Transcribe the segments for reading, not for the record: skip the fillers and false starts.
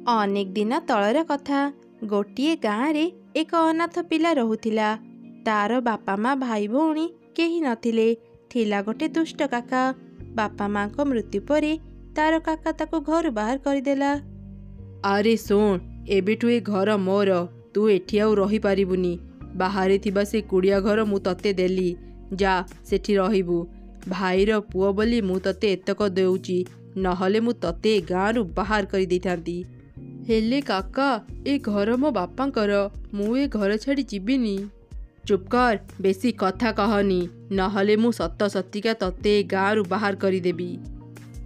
अनेक दिन तलर कथा गोटे गाँव रे एक अनाथ पिला रहुथिला। तार बापा माँ भाई भौणी केही नथिले। थिला गोटे दुष्ट काका। बापा माँ को मृत्यु परे तार काका ताको घर बाहर करदेला। अरे शुण, एबेठु ए घर मोर, तू एठी आउ रही पारिबुनी। बाहरे थिबा से कुड़िया घर मु तते देली, जा सेठी रहिबु। भाईर पुओ बोली मु तते एतक देउची, नहले मु तते गाँरु बाहर करि देइथांती। हेले काका, ए घर मो बापांकर, मु ए घर छाड़ी जीविनी। चुप कर, बेसी कथा कहनी, नहले मु सत सतिका तते गाँरु बाहर करिदेबी।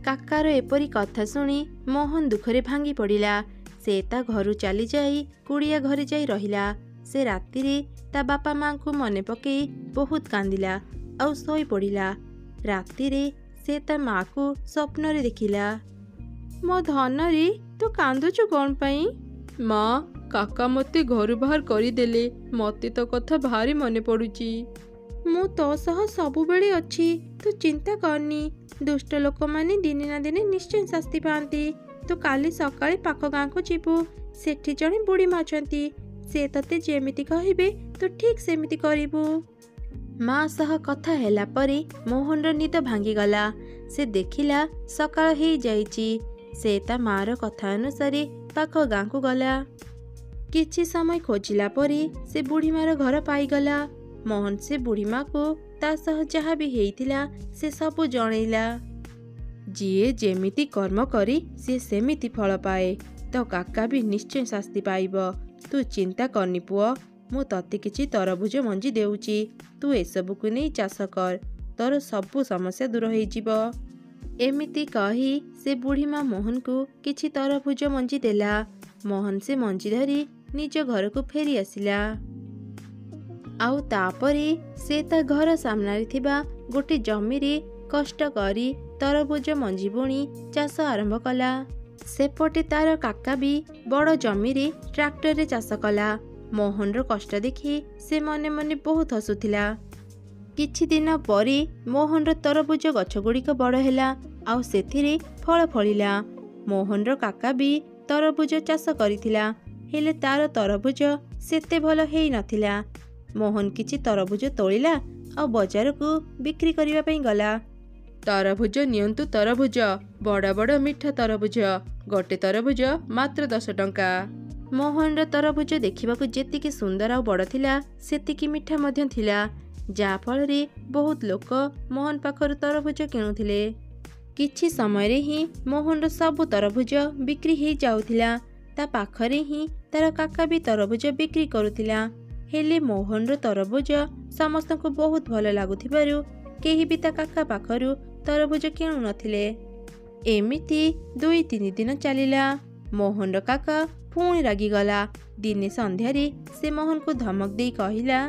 काकार एपरी कथा शुणी मोहन दुखरे भांगी पड़िला। से ता घरु चली जाई कुड़िया घरे जाई रहिला। से राति रे ता बापा माँ को मने पकई बहुत कांदिला और सोई पड़िला। राति रे से ता माँ को स्वप्न रे देखिला। मो धन रे तू कांदुचु कौन पाई? माँ, काका मते घर बाहर करिदेले, मते तो कथा भारी मने पड़ुची। मु तो सह सबु बेले अच्छी, तू चिंता करनी। दुष्ट लोक माने दिने ना दिने निश्चय शास्ति पाती। तू काली सकाळे पाख गाँ को जीवु। सेठी जणे बुढ़ी माँ अछंती, से तते जेमिति कहिबे तू ठीक सेमिति करिबु। माँ सह कथा हैला परे मोहन रो निद भांगी गला। से देखिला सकाळ हेई जाईची। से ता माँ रो कथा अनुसार पाख गाँ को गला। किछि समय खोजिला परे से बुढ़ी माँ रो घर पाईगला। मोहन से बुढ़ी माँ को ता सह जहाँ भी हेइथिला से सबु जणैला। जीए जेमिति कर्म करी से सेमिति फल पाए, तो काका भी निश्चय शास्ति पाइब। तू चिंता करनी पुओ, मु तते किछि तरभुज मंजी देउची। तू एसबु को नहीं चाष कर, तोर सबु समस्या दूर हो जिवो। एमिति कही से बुढ़ी माँ मोहन को किछि तरभुज मंजी देला। मोहन से मंजी धरी निज घर को फेरी आसिला। आउ तापरे से ता घर सामने थिबा गोटे जमी रे कष्ट करी तरभुज मंजी बुणी चाष आरंभ कला। सेपटे तार काका भी बड़ जमी रे ट्रैक्टर रे चाष कला। मोहन रो कष्ट देखि से मने मने बहुत हसुथिला। किछि दिन परे मोहन रो तरभुज गछ गुड़िक बड़ हैला आउ सेथिरे फल फलिला। मोहन रो काका भी तरभुज चाष करिथिला, हेले तार तरभुज सेते भल हेई नथिला। मोहन किछि तरभुज तोलिला और बाजार को बिक्री करबा पई गला। तरभुज नियंतु तरभुज, बड़ बड़ मिठा तरभुज, गोटे तरभुज मात्र 10 टंका। मोहन रो तरभुज देखिबाकू जेतिकी सुंदर और बड़ थिला सेतिकी मिठा मध्य थिला, जा फल रे बहुत लोक मोहन पाखर तरभुज किणुथिले। किछि समय रे ही मोहन रो सब तरभुज बिक्री हेई जाउथिला। ता पाखरे ही तार काका भी तरभुज बिक्री करुथिला, हेले मोहन रो तरभुज समस्त को बहुत भल लागुथिबारु केही भी ता काका पाखरु तरभुज किणु नथिले। एमिति 2-3 दिन चलिला। मोहन रो काका पुणी रागिगला। दिने संध्यारे से मोहन को धमक दे कहिला,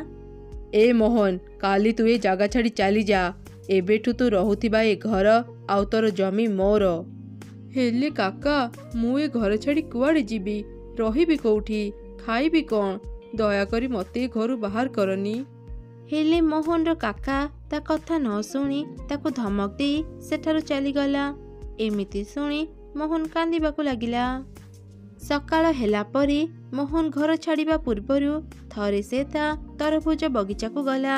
ए मोहन, काली तू ए जागा छाड़ी चली जा। एबेठु तू रहुथिबा ए घर आउ तोर जमी मोर। हेले काका, मु ए घर छाड़ी कुआड़े जीबी? रहिबी कोउठी? खाइबी कोन? दया करी मते घरु बाहर करनी। हेले मोहन रो काका ता कथा न सुनी ताको धमक दे सेठारु चलीगला। एमिति सुनी मोहन कांदिबाकू लागिला। सकाळ हेला परे मोहन घर छाड़िबा पूर्वरु थरे से ता तरभुज बगीचा को गला।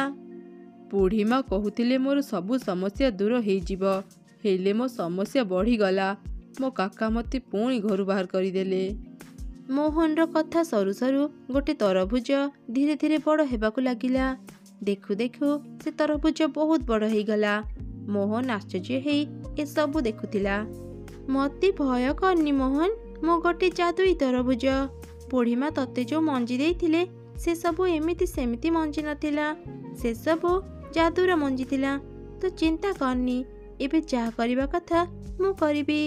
बुढ़ी माँ कहूतिले मोर सबु समस्या दूर हो जिवो, हेले मो समस्या बढ़ी गला। मो काका मते पुणी घर बाहर करदेले। मोहन रो कथा सरू सरू गोटे तरभुज धीरे धीरे बड़ हेबाकू लागिला। देखु देखु से तरभुज बहुत बड़ हो गला। मोहन आश्चर्य हेई ए सबु देखुथिला। मते भय करनी मोहन, मो गोटे जादुई तरभुज। बुढ़ी माँ तते जो मंजी देइथिले से सबु एमिति सेमिति मंजी नथिला, से सबु जादूर मंजी थिला। तो चिंता करनी, एबे जा करिबा कथा मु करिबी।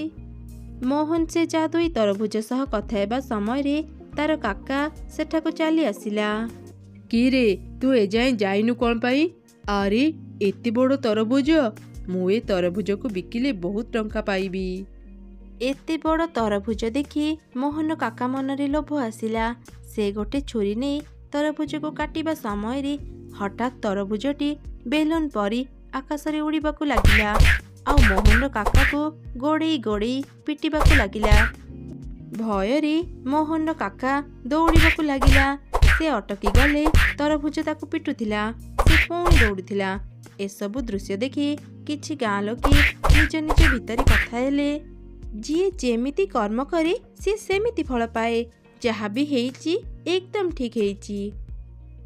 मोहन से जादुई तरभुज सह कथा हेबा समय रे तार काका सेठाको चली आसिला। कि रे, तू ए जाए जाइनु कोन पाई? अरे एते बड़ तरभुज, मु ए तरभुज को बिकिले बहुत टंका पाइबी। एते बड़ तरभुज देखि मोहन काका मन रे लोभ आसिला। से गोटे छुरी नहीं तरभुज को काटिबा समय रे हठात तरभुजटी बेलून परी आकाश रे उड़ीबाकू लागिला। आउ मोहन काका को गोड़े गोड़े पिटिबाकू लागिला। ଭୟରେ ମୋହନର କାକା ଦୌଡ଼ିବାକୁ ଲାଗିଲା। ସେ ଅଟକି ଗଲେ ତରଭୁଜ ତାକୁ ପିଟୁଥିଲା। ସେ ପୁଣି ଦୌଡ଼ିଥିଲା। ଏସବୁ ଦୃଶ୍ୟ ଦେଖି କିଛି ଗାଁ ଲୋକେ ନିଜ ନିଜ ଭିତରେ କଥା ହେଲେ, ଯିଏ ଯେମିତି କର୍ମ କରେ ସିଏ ସେମିତି ଫଳ ପାଏ। ଯାହା ବି ହେଇଛି ଏକଦମ ଠିକ ହେଇଛି।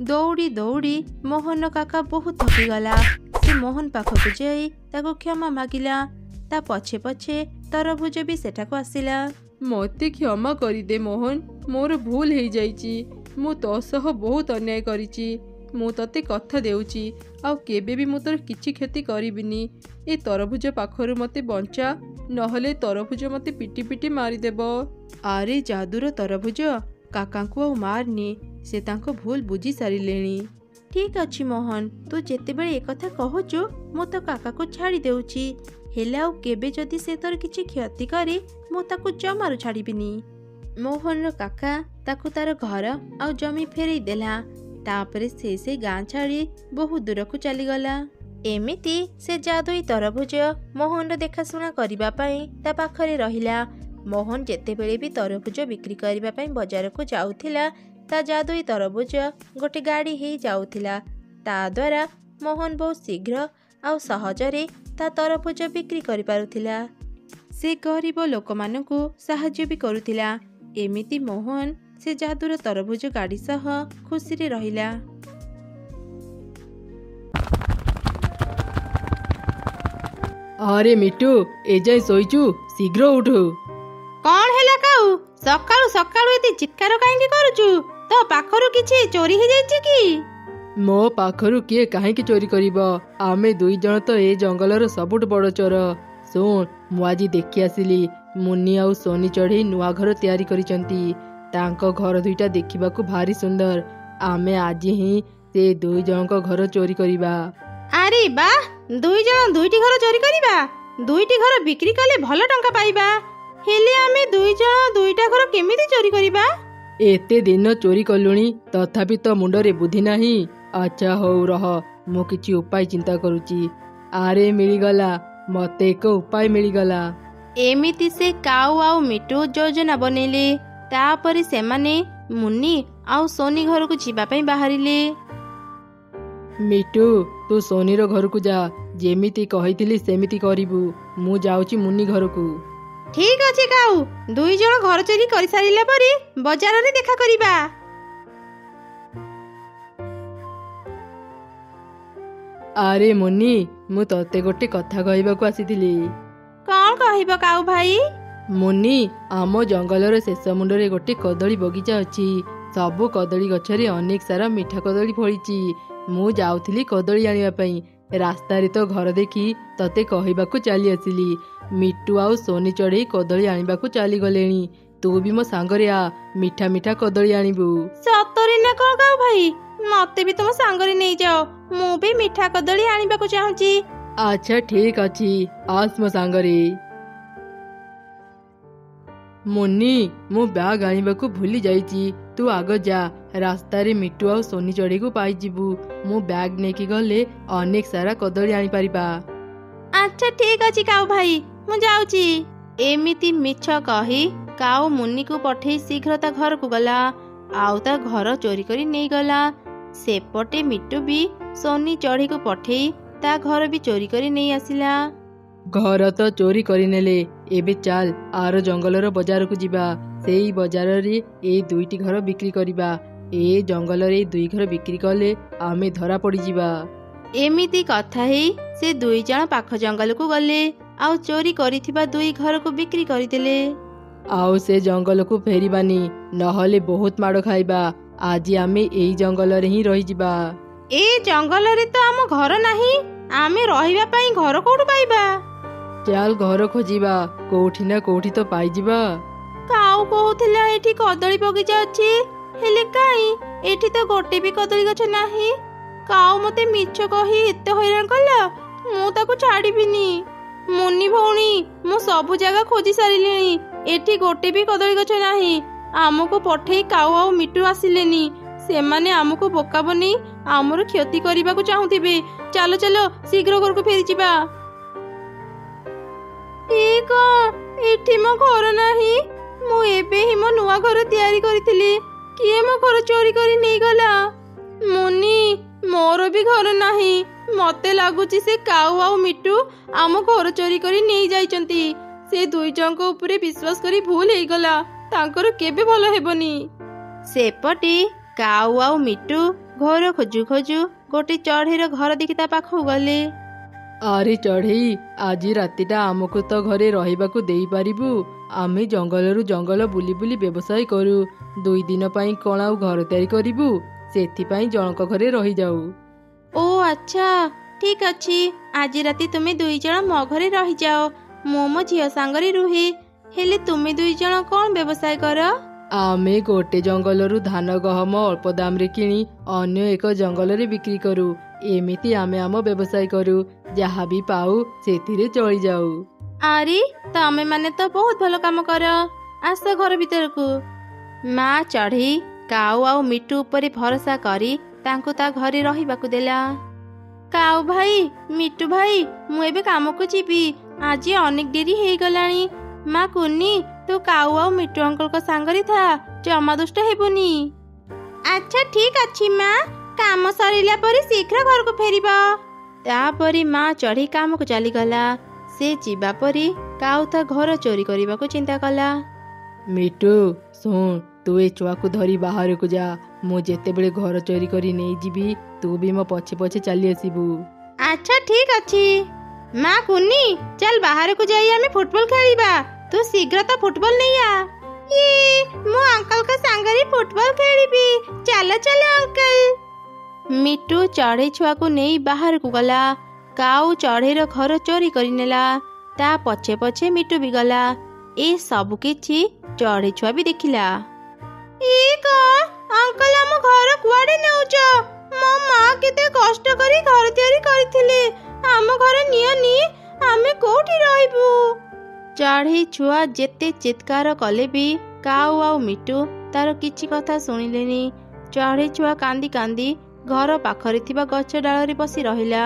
ଦୌଡ଼ି ଦୌଡ଼ି ମୋହନର କାକା ବହୁତ ଥକିଗଲା। ସେ ମୋହନ ପାଖକୁ ଯାଇ ତାକୁ କ୍ଷମା ମାଗିଲା। ତା ପଛେ ପଛେ ତରଭୁଜ ବି ସେଠାକୁ ଆସିଲା। ମୋତେ କ୍ଷମା କରିଦେ ମୋହନ, ମୋର ଭୁଲ ହେଇଯାଇଛି। ମୁଁ ତୋ ସହ ବହୁତ ଅନ୍ୟାୟ କରିଛି। ମୁଁ ତତେ କଥା ଦେଉଛି ଆଉ କେବେ ବି ମୁଁ ତୋର କିଛି କ୍ଷତି କରିବିନି। ଏ ତରଭୁଜ ପାଖରୁ ମୋତେ ବଞ୍ଚା, ନହେଲେ ତରଭୁଜ ମୋତେ ପିଟି ପିଟି ମାରିଦେବ। ଆରେ ଯାଦୁର ତରଭୁଜ, କାକାଙ୍କୁ ଆଉ ମାରନି, ସେ ତାଙ୍କ ଭୁଲ ବୁଝି ସାରିଲେଣି। ଠିକ ଅଛି ମୋହନ, ତୁ ଯେତେବେଳେ ଏକଥା କହୁଛୁ ମୁଁ ତ କାକାକୁ ଛାଡ଼ି ଦେଉଛି। ହେଲେ ଆଉ କେବେ ଯଦି ସେ ତୋର କିଛି କ୍ଷତି କରେ ମୁଁ ତାକୁ ଜମାରୁ ଛାଡ଼ିବିନି। ମୋହନର କାକା ତାକୁ ତାର ଘର ଆଉ ଜମି ଫେରେଇ ଦେଲା। ତାପରେ ସେ ଗାଁ ଛାଡ଼ି ବହୁ ଦୂରକୁ ଚାଲିଗଲା। ଏମିତି ସେ ଯାଦୁଇ ତରଭୁଜ ମୋହନର ଦେଖାଶୁଣା କରିବା ପାଇଁ ତା ପାଖରେ ରହିଲା। ମୋହନ ଯେତେବେଳେ ବି ତରଭୁଜ ବିକ୍ରି କରିବା ପାଇଁ ବଜାରକୁ ଯାଉଥିଲା, ତା ଯାଦୁଇ ତରଭୁଜ ଗୋଟେ ଗାଡ଼ି ହେଇ ଯାଉଥିଲା। ତା ଦ୍ୱାରା ମୋହନ ବହୁତ ଶୀଘ୍ର ଆଉ ସହଜରେ ତା ତରଭୁଜ ବିକ୍ରି କରିପାରୁଥିଲା। ସେ ଗରିବ ଲୋକମାନଙ୍କୁ ସାହାଯ୍ୟ ବି କରୁଥିଲା। ଏମିତି ମୋହନ ସେ ଯାଦୁର ତରଭୁଜ ଗାଡ଼ି ସହ ଖୁସିରେ ରହିଲା। ଆରେ ମିଟୁ, ଏଯାଏ ଶୋଇଛୁ? ଶୀଘ୍ର ଉଠୁ। କଣ ହେଲା କାଉ? ସକାଳୁ ସକାଳୁ ଏତେ ଚିତ୍କାର କାହିଁକି କରୁଛୁ? ତୋ ପାଖରୁ କିଛି ଚୋରି ହେଇଯାଇଛି କି? ମୋ ପାଖରୁ କିଏ କାହିଁକି ଚୋରି କରିବ? ଆମେ ଦୁଇ ଜଣ ତ ଏ ଜଙ୍ଗଲର ସବୁଠୁ ବଡ଼ ଚୋର। ଶୁଣ, ମୁଁ ଆଜି ଦେଖି ଆସିଲି, ମୁନି ଆଉ ସୋନି ଚଢ଼େଇ ନୂଆ ଘର ତିଆରି କରିଛନ୍ତି। ତାଙ୍କ ଘର ଦୁଇଟା ଦେଖିବାକୁ ଭାରି ସୁନ୍ଦର। ଆମେ ଆଜି ହିଁ ସେ ଦୁଇ ଜଣଙ୍କ ଘର ଚୋରି କରିବା। ଆରେ ବାଃ, ଦୁଇ ଜଣ ଦୁଇଟି ଘର ଚୋରି କରିବା? ଦୁଇଟି ଘର ବିକ୍ରି କଲେ ଭଲ ଟଙ୍କା ପାଇବା। ହେଲେ ଆମେ ଦୁଇ ଜଣ ଦୁଇଟା ଘର କେମିତି ଚୋରି କରିବା? ଏତେ ଦିନ ଚୋରି କଲୁଣି, ତଥାପି ତ ମୁଣ୍ଡରେ ବୁଦ୍ଧି ନାହିଁ। ଆଚ୍ଛା ହଉ ରହ, ମୁଁ କିଛି ଉପାୟ ଚିନ୍ତା କରୁଛି। ଆରେ ମିଳିଗଲା, ମତେ ଏକ ଉପାୟ ମିଳିଗଲା। ଏମିତି ସେ କାଉ ଆଉ ମିଟୁ ଯୋଜନା ବନେଇଲେ। ତାପରେ ସେମାନେ ମୁନି ଆଉ ସୋନି ଘରକୁ ଯିବା ପାଇଁ ବାହାରିଲେ। ମିଟୁ, ତୁ ସୋନିର ଘରକୁ ଯା। ଯେମିତି କହିଥିଲି ସେମିତି କରିବୁ। ମୁଁ ଯାଉଛି ମୁନି ଘରକୁ। ଠିକ ଅଛି କାଉ, ଦୁଇ ଜଣ ଘର ଚୋରି କରିସାରିଲା ପରେ ବଜାରରେ ଦେଖା କରିବା। ଆରେ ମୁନି, ମୁଁ ତତେ ଗୋଟେ କଥା କହିବାକୁ ଆସିଥିଲି। କଣ କହିବ କାଉ ଭାଇ? ମୁନି, ଆମ ଜଙ୍ଗଲର ଶେଷ ମୁଣ୍ଡରେ ଗୋଟେ କଦଳୀ ବଗିଚା ଅଛି। ସବୁ କଦଳୀ ଗଛରେ ଅନେକ ସାରା ମିଠା କଦଳୀ ଫଳିଛି। ମୁଁ ଯାଉଥିଲି କଦଳୀ ଆଣିବା ପାଇଁ। ରାସ୍ତାରେ ତ ଘର ଦେଖି ତତେ କହିବାକୁ ଚାଲି ଆସିଲି। ମିଟୁ ଆଉ ସୋନି ଚଢ଼େଇ କଦଳୀ ଆଣିବାକୁ ଚାଲିଗଲେଣି। ତୁ ବି ମୋ ସାଙ୍ଗରେ ଆ, ମିଠା ମିଠା କଦଳୀ ଆଣିବୁ। ସତରେ ନା କଣ କାଉ ଭାଇ? ମତେ ବି ତମ ସାଙ୍ଗରେ ନେଇଯାଅ, ମୁଁ ବି ମିଠା କଦଳୀ ଆଣିବାକୁ ଚାହୁଁଛି। ଆଚ୍ଛା ଠିକ ଅଛି, ଆସ ମୋ ସାଙ୍ଗରେ। ମୁନି, ମୁଁ ବ୍ୟାଗ ଆଣିବାକୁ ଭୁଲି ଯାଇଛି। ତୁ ଆଗ ଯା, ରାସ୍ତାରେ ମିଟୁ ଆଉ ସୋନି ଚଢ଼େଇକୁ ପାଇଯିବୁ। ମୁଁ ବ୍ୟାଗ ନେଇକି ଗଲେ ଅନେକ ସାରା କଦଳୀ ଆଣିପାରିବା। ଆଚ୍ଛା ଠିକ ଅଛି କାଉ ଭାଇ, ମୁଁ ଯାଉଛି। ଏମିତି ମିଛ କହି କାଉ ମୁନିକୁ ପଠେଇ ଶୀଘ୍ର ତା ଘରକୁ ଗଲା ଆଉ ତା ଘର ଚୋରି କରି ନେଇଗଲା। ସେପଟେ ମିଟୁ ବି ସୋନି ଚଢ଼େଇକୁ ପଠେଇ ତା ଘର ବି ଚୋରି କରି ନେଇ ଆସିଲା। ଘର ତ ଚୋରି କରିନେଲେ, ଏବେ ଚାଲ ଆର ଜଙ୍ଗଲର ବଜାରକୁ ଯିବା। ସେଇ ବଜାରରେ ଏଇ ଦୁଇଟି ଘର ବିକ୍ରି କରିବା। ଏ ଜଙ୍ଗଲରେ ଏଇ ଦୁଇ ଘର ବିକ୍ରି କଲେ ଆମେ ଧରା ପଡ଼ିଯିବା। ଏମିତି କଥା ହେଇ ସେ ଦୁଇ ଜଣ ପାଖ ଜଙ୍ଗଲକୁ ଗଲେ ଆଉ ଚୋରି କରିଥିବା ଦୁଇ ଘରକୁ ବିକ୍ରି କରିଦେଲେ। ଆଉ ସେ ଜଙ୍ଗଲକୁ ଫେରିବାନି, ନହେଲେ ବହୁତ ମାଡ଼ ଖାଇବା। ଆଜି ଆମେ ଏଇ ଜଙ୍ଗଲରେ ହିଁ ରହିଯିବା। ଏ ଜଙ୍ଗଲରେ ତ ଆମ ଘର ନାହିଁ, ଆମେ ରହିବା ପାଇଁ ଘର କୋଉଠୁ ପାଇବା? ଚାଲ ଘର ଖୋଜିବା, କୋଉଠି ନା କୋଉଠି ତ ପାଇଯିବା। କାଉ କହୁଥିଲା ଏଠି କଦଳୀ ବଗିଚା ଅଛି, ହେଲେ କାଇଁ ଏଠି ତ ଗୋଟେ ବି କଦଳୀ ଗଛ ନାହିଁ। କାଉ ମତେ ମିଛ କହି ଏତେ ହଇରାଣ କଲା, ମୁଁ ତାକୁ ଛାଡ଼ିବିନି। ମୁନି ଭଉଣୀ, ମୁଁ ସବୁ ଜାଗା ଖୋଜି ସାରିଲିଣି, ଏଠି ଗୋଟେ ବି କଦଳୀ ଗଛ ନାହିଁ। ଆମକୁ ପଠେଇ କାଉ ଆଉ ମିଟୁ ଆସିଲେନି। ସେମାନେ ଆମକୁ ବୋକା ବନେଇ ଆମର କ୍ଷତି କରିବାକୁ ଚାହୁଁଥିବେ। ଚାଲ ଚାଲ ଶୀଘ୍ର ଘରକୁ ଫେରିଯିବା। ଏଠି ମୋ ଘର ନାହିଁ, ମୁଁ ଏବେ ହିଁ ମୋ ନୂଆ ଘର ତିଆରି କରିଥିଲି। କିଏ ମୋ ଘର ଚୋରି କରି ନେଇଗଲା? ମୁନି, ମୋର ବି ଘର ନାହିଁ। ମତେ ଲାଗୁଛି ସେ କାଉ ଆଉ ମିଟୁ ଆମ ଘର ଚୋରି କରି ନେଇ ଯାଇଛନ୍ତି। ସେ ଦୁଇ ଜଣଙ୍କ ଉପରେ ବିଶ୍ୱାସ କରି ଭୁଲ ହେଇଗଲା। ତାଙ୍କର କେବେ ଭଲ ହେବନି। ସେପଟେ କାଉ ଆଉ ମିଟୁ ଘର ଖୋଜୁ ଖୋଜୁ ଗୋଟେ ଚଢ଼େଇର ଘର ଦେଖି ତା ପାଖକୁ ଗଲେ। ଆରେ ଚଢ଼େଇ, ଆଜି ରାତିଟା ଆମକୁ ତ ଘରେ ରହିବାକୁ ଦେଇପାରିବୁ? ଆମେ ଜଙ୍ଗଲରୁ ଜଙ୍ଗଲ ବୁଲି ବୁଲି ବ୍ୟବସାୟ କରୁ। 2 ଦିନ ପାଇଁ କ'ଣ ଆଉ ଘର ତିଆରି କରିବୁ? ସେଥିପାଇଁ ଜଣଙ୍କ ଘରେ ରହିଯାଉ। ଓ ଆଚ୍ଛା, ଠିକ୍ ଅଛି। ଆଜି ରାତି ତୁମେ 2 ଜଣ ମୋ ଘରେ ରହିଯାଅ। ମୁଁ ମୋ ଝିଅ ସାଙ୍ଗରେ ରୁହେ। ହେଲେ ତୁମେ 2 ଜଣ କ'ଣ ବ୍ୟବସାୟ କର? ଆମେ ଗୋଟେ ଜଙ୍ଗଲରୁ ଧାନ ଗହମ ଅଳ୍ପ ଦାମରେ କିଣି ଅନ୍ୟ ଏକ ଜଙ୍ଗଲରେ ବିକ୍ରି କରୁ। ଏମିତି ଆମେ ଆମ ବ୍ୟବସାୟ କରୁ। ଯାହା ବି ପାଉ ସେଥିରେ ଚଳିଯାଉ। ଆରେ, ତମେ ମାନେ ତ ବହୁତ ଭଲ କାମ କର। ଆସ ଘର ଭିତରକୁ। ମା ଚଢ଼େଇ କାଉ ଆଉ ମିଟୁ ଉପରେ ଭରସା କରି ତାଙ୍କୁ ତା ଘରେ ରହିବାକୁ ଦେଲା। କାଉ ଭାଇ, ମିଟୁ ଭାଇ, ମୁଁ ଏବେ କାମକୁ ଯିବି। ଆଜି ଅନେକ ଡେରି ହେଇଗଲାଣି। ମା କୁନି, ତୁ କାଉ ଆଉ ମିଟୁ ଅଙ୍କଲଙ୍କ ସାଙ୍ଗରେ ଥା। ଜମା ଦୁଷ୍ଟ ହେବୁନି। ଆଚ୍ଛା ଠିକ୍ ଅଛି ମା। କାମ ସରିଲା ପରେ ଶୀଘ୍ର ଘରକୁ ଫେରିବ। ତାପରେ ମା ଚଢ଼େଇ କାମକୁ ଚାଲିଗଲା। ସେ ଯିବା ପରେ କାଉ ତା ଘର ଚୋରି କରିବାକୁ ଚିନ୍ତା କଲା। ମିଟୁ ଶୁଣ, ତୁ ଏ ଛୁଆକୁ ଧରି ବାହାରକୁ ଯା। ମୁଁ ଯେତେବେଳେ ଘର ଚୋରି କରି ନେଇଯିବି ତୁ ବି ମୋ ପଛେ ପଛେ ଚାଲି ଆସିବୁ। ଆଚ୍ଛା ଠିକ୍ ଅଛି। ମା କୁନି, ଚାଲ ବାହାରକୁ ଯାଇ ଆମେ ଫୁଟବଲ ଖେଳିବା। ତୁ ଶୀଘ୍ର ତ ଫୁଟବଲ ନେଇ ଆ। ମୁଁ ଅଙ୍କଲଙ୍କ ସାଙ୍ଗରେ ଫୁଟବଲ ଖେଳିବି। ଚାଲ ଚାଲ ଅଙ୍କଲ। ମିଟୁ ଚଢ଼େଇ ଛୁଆକୁ ନେଇ ବାହାରକୁ ଗଲା। କାଉ ଚଢ଼େଇର ଘର ଚୋରି କରି ନେଲା। ତା ପଛେ ପଛେ ମିଟୁ ବି ଗଲା। ଏ ସବୁ କିଛି ଚଢ଼େଇ ଛୁଆ ବି ଦେଖିଲା। ଅଙ୍କଲ, ଆମ ଘର କୁଆଡେ ନେଉଛ? ମୋ ମା କେତେ କଷ୍ଟ କରି ଘର ତିଆରି କରିଥିଲେ। ଆମ ଘର ନିଅନି। ଆମେ କୋଉଠି ରହିବୁ? ଚଢ଼େଇ ଛୁଆ ଯେତେ ଚିତ୍କାର କଲେ ବି କାଉ ଆଉ ମିଟୁ ତାର କିଛି କଥା ଶୁଣିଲେନି। ଚଢ଼େଇ ଛୁଆ କାନ୍ଦି କାନ୍ଦି ଘର ପାଖରେ ଥିବା ଗଛ ଡାଳରେ ବସି ରହିଲା।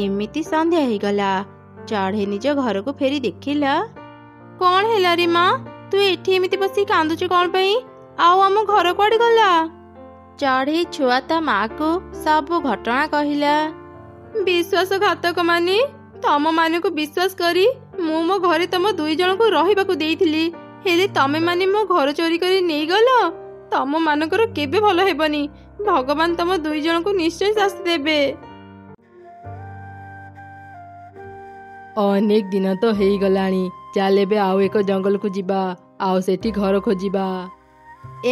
ଏମିତି ସନ୍ଧ୍ୟା ହେଇଗଲା। ଚଢ଼େଇ ନିଜ ଘରକୁ ଫେରି ଦେଖିଲା। କ'ଣ ହେଲା ରେ ମା? ତୁ ଏଠି ଏମିତି ବସି କାନ୍ଦୁଛୁ କ'ଣ ପାଇଁ? ଆଉ ଆମ ଘର କୁଆଡେ ଗଲା? ଚଢ଼େଇ ଛୁଆ ତା ମାକୁ ସବୁ ଘଟଣା କହିଲା। ବିଶ୍ୱାସଘାତକ ମାନେ, ତମ ମାନଙ୍କୁ ବିଶ୍ୱାସ କରି ମୁଁ ମୋ ଘରେ ତମ 2 ଜଣଙ୍କୁ ରହିବାକୁ ଦେଇଥିଲି। ହେଲେ ତମେ ମାନେ ମୋ ଘର ଚୋରି କରି ନେଇଗଲ। ତମ ମାନଙ୍କର କେବେ ଭଲ ହେବନି। ଭଗବାନ ତମ 2 ଜଣଙ୍କୁ ନିଶ୍ଚୟ ଶାସ୍ତି ଦେବେ। ଅନେକ ଦିନ ତ ହେଇଗଲାଣି। ଚାଲ ଏବେ ଆଉ ଏକ ଜଙ୍ଗଲକୁ ଯିବା, ଆଉ ସେଠି ଘର ଖୋଜିବା।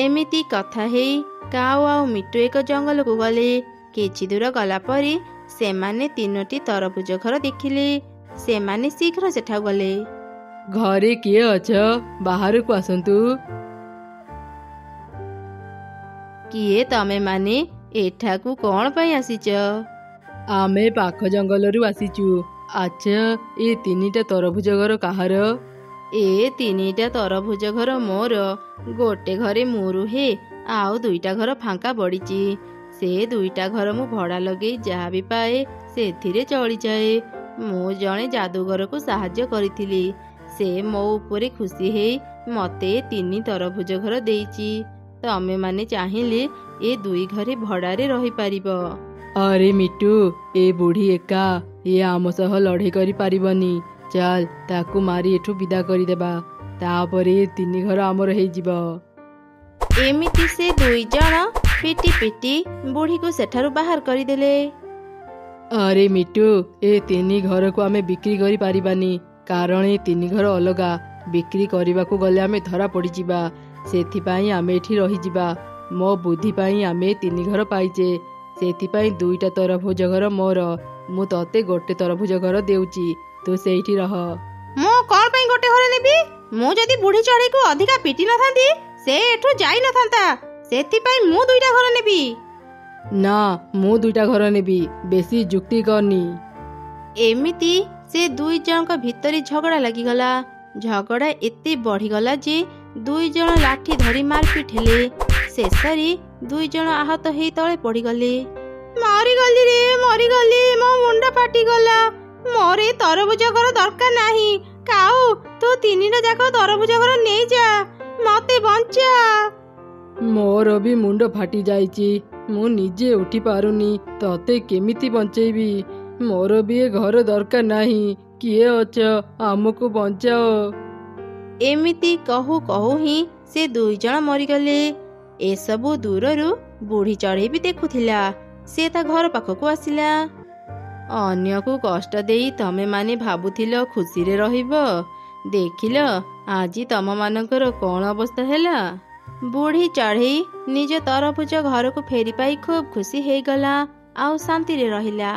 ଏମିତି କଥା ହେଇ କାଉ ଆଉ ମିଟୁ ଏକ ଜଙ୍ଗଲକୁ ଗଲେ। କିଛି ଦୂର ଗଲା ପରେ ସେମାନେ 3ଟି ତରଭୁଜ ଘର ଦେଖିଲେ। ସେମାନେ ଶୀଘ୍ର ସେଠାକୁ ଗଲେ। ଘରେ କିଏ ଅଛ? ବାହାରକୁ ଆସନ୍ତୁ। କିଏ ତମେ ମାନେ? ଏଠାକୁ କ'ଣ ପାଇଁ ଆସିଛ? ଆମେ ପାଖ ଜଙ୍ଗଲରୁ ଆସିଛୁ। ଆଚ୍ଛା, ଏ 3ଟା ତରଭୁଜ ଘର କାହାର? ଏ 3ଟା ତରଭୁଜ ଘର ମୋର। ଗୋଟେ ଘରେ ମୁଁ ରୁହେ, ଆଉ 2ଟା ଘର ଫାଙ୍କା ପଡ଼ିଛି। ସେ 2ଟା ଘର ମୁଁ ଭଡ଼ା ଲଗେଇ ଯାହା ବି ପାଏ ସେଥିରେ ଚଳିଯାଏ। ମୁଁ ଜଣେ ଯାଦୁଗରକୁ ସାହାଯ୍ୟ କରିଥିଲି। ସେ ମୋ ଉପରେ ଖୁସି ହେଇ ମତେ 3 ତରଭୁଜ ଘର ଦେଇଛି। ତମେ ମାନେ ଚାହିଁଲେ ଏ 2 ଘରେ ଭଡ଼ାରେ ରହିପାରିବ। ଆରେ ମିଟୁ, ଏ ବୁଢ଼ୀ ଏକା। ଏ ଆମ ସହ ଲଢ଼େଇ କରିପାରିବନି। ଚାଲ ତାକୁ ମାରି ଏଠୁ ବିଦା କରିଦେବା। ତାପରେ 3 ଘର ଆମର ହେଇଯିବ। ଏମିତି ସେ 2 ଜଣ ପିଟି ପିଟି ବୁଢ଼ୀକୁ ସେଠାରୁ ବାହାର କରିଦେଲେ। ଆରେ ମିଟୁ, ଏ 3 ଘରକୁ ଆମେ ବିକ୍ରି କରିପାରିବାନି। କାରଣ ଏ 3 ଘର ଅଲଗା। ବିକ୍ରି କରିବାକୁ ଗଲେ ଆମେ ଧରା ପଡ଼ିଯିବା। ସେଥିପାଇଁ ଆମେ ଏଠି ରହିଯିବା। ମୋ ବୁଦ୍ଧି ପାଇଁ ଆମେ 3 ଘର ପାଇଛେ। ସେଥିପାଇଁ 2ଟା ତରଭୁଜ ଘର ମୋର। ମୁଁ ତତେ ଗୋଟେ ତରଭୁଜ ଘର ଦେଉଛି। ତୁ ସେଇଠି ରହ। ମୁଁ କ'ଣ ପାଇଁ ଗୋଟେ ଘର ନେବି? ମୁଁ ଯଦି ବୁଢ଼ୀ ଚଢ଼େଇକୁ ଅଧିକା ପିଟି ନଥାନ୍ତି ସେ ଏଠୁ ଯାଇ ନଥାନ୍ତା। ସେଥିପାଇଁ ମୁଁ 2ଟା ଘର ନେବି। ନା, ମୁଁ 2ଟା ଘର ନେବି। ବେଶୀ ଯୁକ୍ତି କରନି। ଏମିତି ସେ 2 ଜଣଙ୍କ ଭିତରେ ଝଗଡ଼ା ଲାଗିଗଲା। ଝଗଡ଼ା ଏତେ ବଢ଼ିଗଲା ଯେ 2 ଜଣ ଲାଠି ଧରି ମାରପିଟ ହେଲେ। ଶେଷରେ 2 ଜଣ ଆହତ ହେଇ ତଳେ ପଡ଼ିଗଲେ। ମରିଗଲି ରେ, ମରିଗଲି। ମୋ ମୁଣ୍ଡ ଫାଟିଗଲା। ମୋର ଏ ତରଭୁଜ ଘର ଦରକାର ନାହିଁ। କାଉ, ତୁ 3ଟା ଯାକ ତରଭୁଜ ଘର ନେଇଯା। ମତେ ବଞ୍ଚା। ମୋର ବି ମୁଣ୍ଡ ଫାଟି ଯାଇଛି। ମୁଁ ନିଜେ ଉଠି ପାରୁନି, ତତେ କେମିତି ବଞ୍ଚେଇବି? ମୋର ବି ଏ ଘର ଦରକାର ନାହିଁ। କିଏ ଅଛ? ଆମକୁ ବଞ୍ଚାଅ। ଏମିତି କହୁ କହୁ ହିଁ ସେ 2 ଜଣ ମରିଗଲେ। ଏସବୁ ଦୂରରୁ ବୁଢ଼ୀ ଚଢ଼େଇ ବି ଦେଖୁଥିଲା। ସେ ତା ଘର ପାଖକୁ ଆସିଲା। ଅନ୍ୟକୁ କଷ୍ଟ ଦେଇ ତମେମାନେ ଭାବୁଥିଲ ଖୁସିରେ ରହିବ, ଦେଖିଲ ଆଜି ତମମାନଙ୍କର କ'ଣ ଅବସ୍ଥା ହେଲା। ବୁଢ଼ୀ ଚଢ଼େଇ ନିଜ ତରଭୁଜ ଘରକୁ ଫେରି ପାଇ ଖୁବ୍ ଖୁସି ହେଇଗଲା ଆଉ ଶାନ୍ତିରେ ରହିଲା।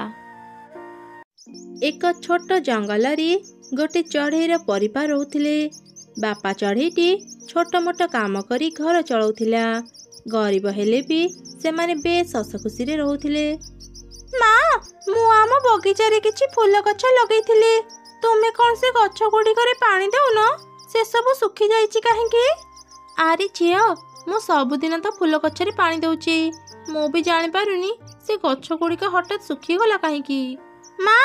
ଏକ ଛୋଟ ଜଙ୍ଗଲରେ ଗୋଟେ ଚଢ଼େଇର ପରିବାର ରହୁଥିଲେ। ବାପା ଚଢ଼େଇଟି ଛୋଟ ମୋଟ କାମ କରି ଘର ଚଳାଉଥିଲା। ଗରିବ ହେଲେ ବି ସେମାନେ ବେଶ ହସ ଖୁସିରେ ରହୁଥିଲେ। ମା, ମୁଁ ଆମ ବଗିଚାରେ କିଛି ଫୁଲ ଗଛ ଲଗେଇଥିଲି। ତୁମେ କ'ଣ ସେ ଗଛ ଗୁଡ଼ିକରେ ପାଣି ଦେଉନ? ସେସବୁ ଶୁଖି ଯାଇଛି କାହିଁକି? ଆରେ ଝିଅ, ମୁଁ ସବୁଦିନ ତ ଫୁଲ ଗଛରେ ପାଣି ଦେଉଛି। ମୁଁ ବି ଜାଣିପାରୁନି ସେ ଗଛ ଗୁଡ଼ିକ ହଠାତ୍ ଶୁଖିଗଲା କାହିଁକି। ମା,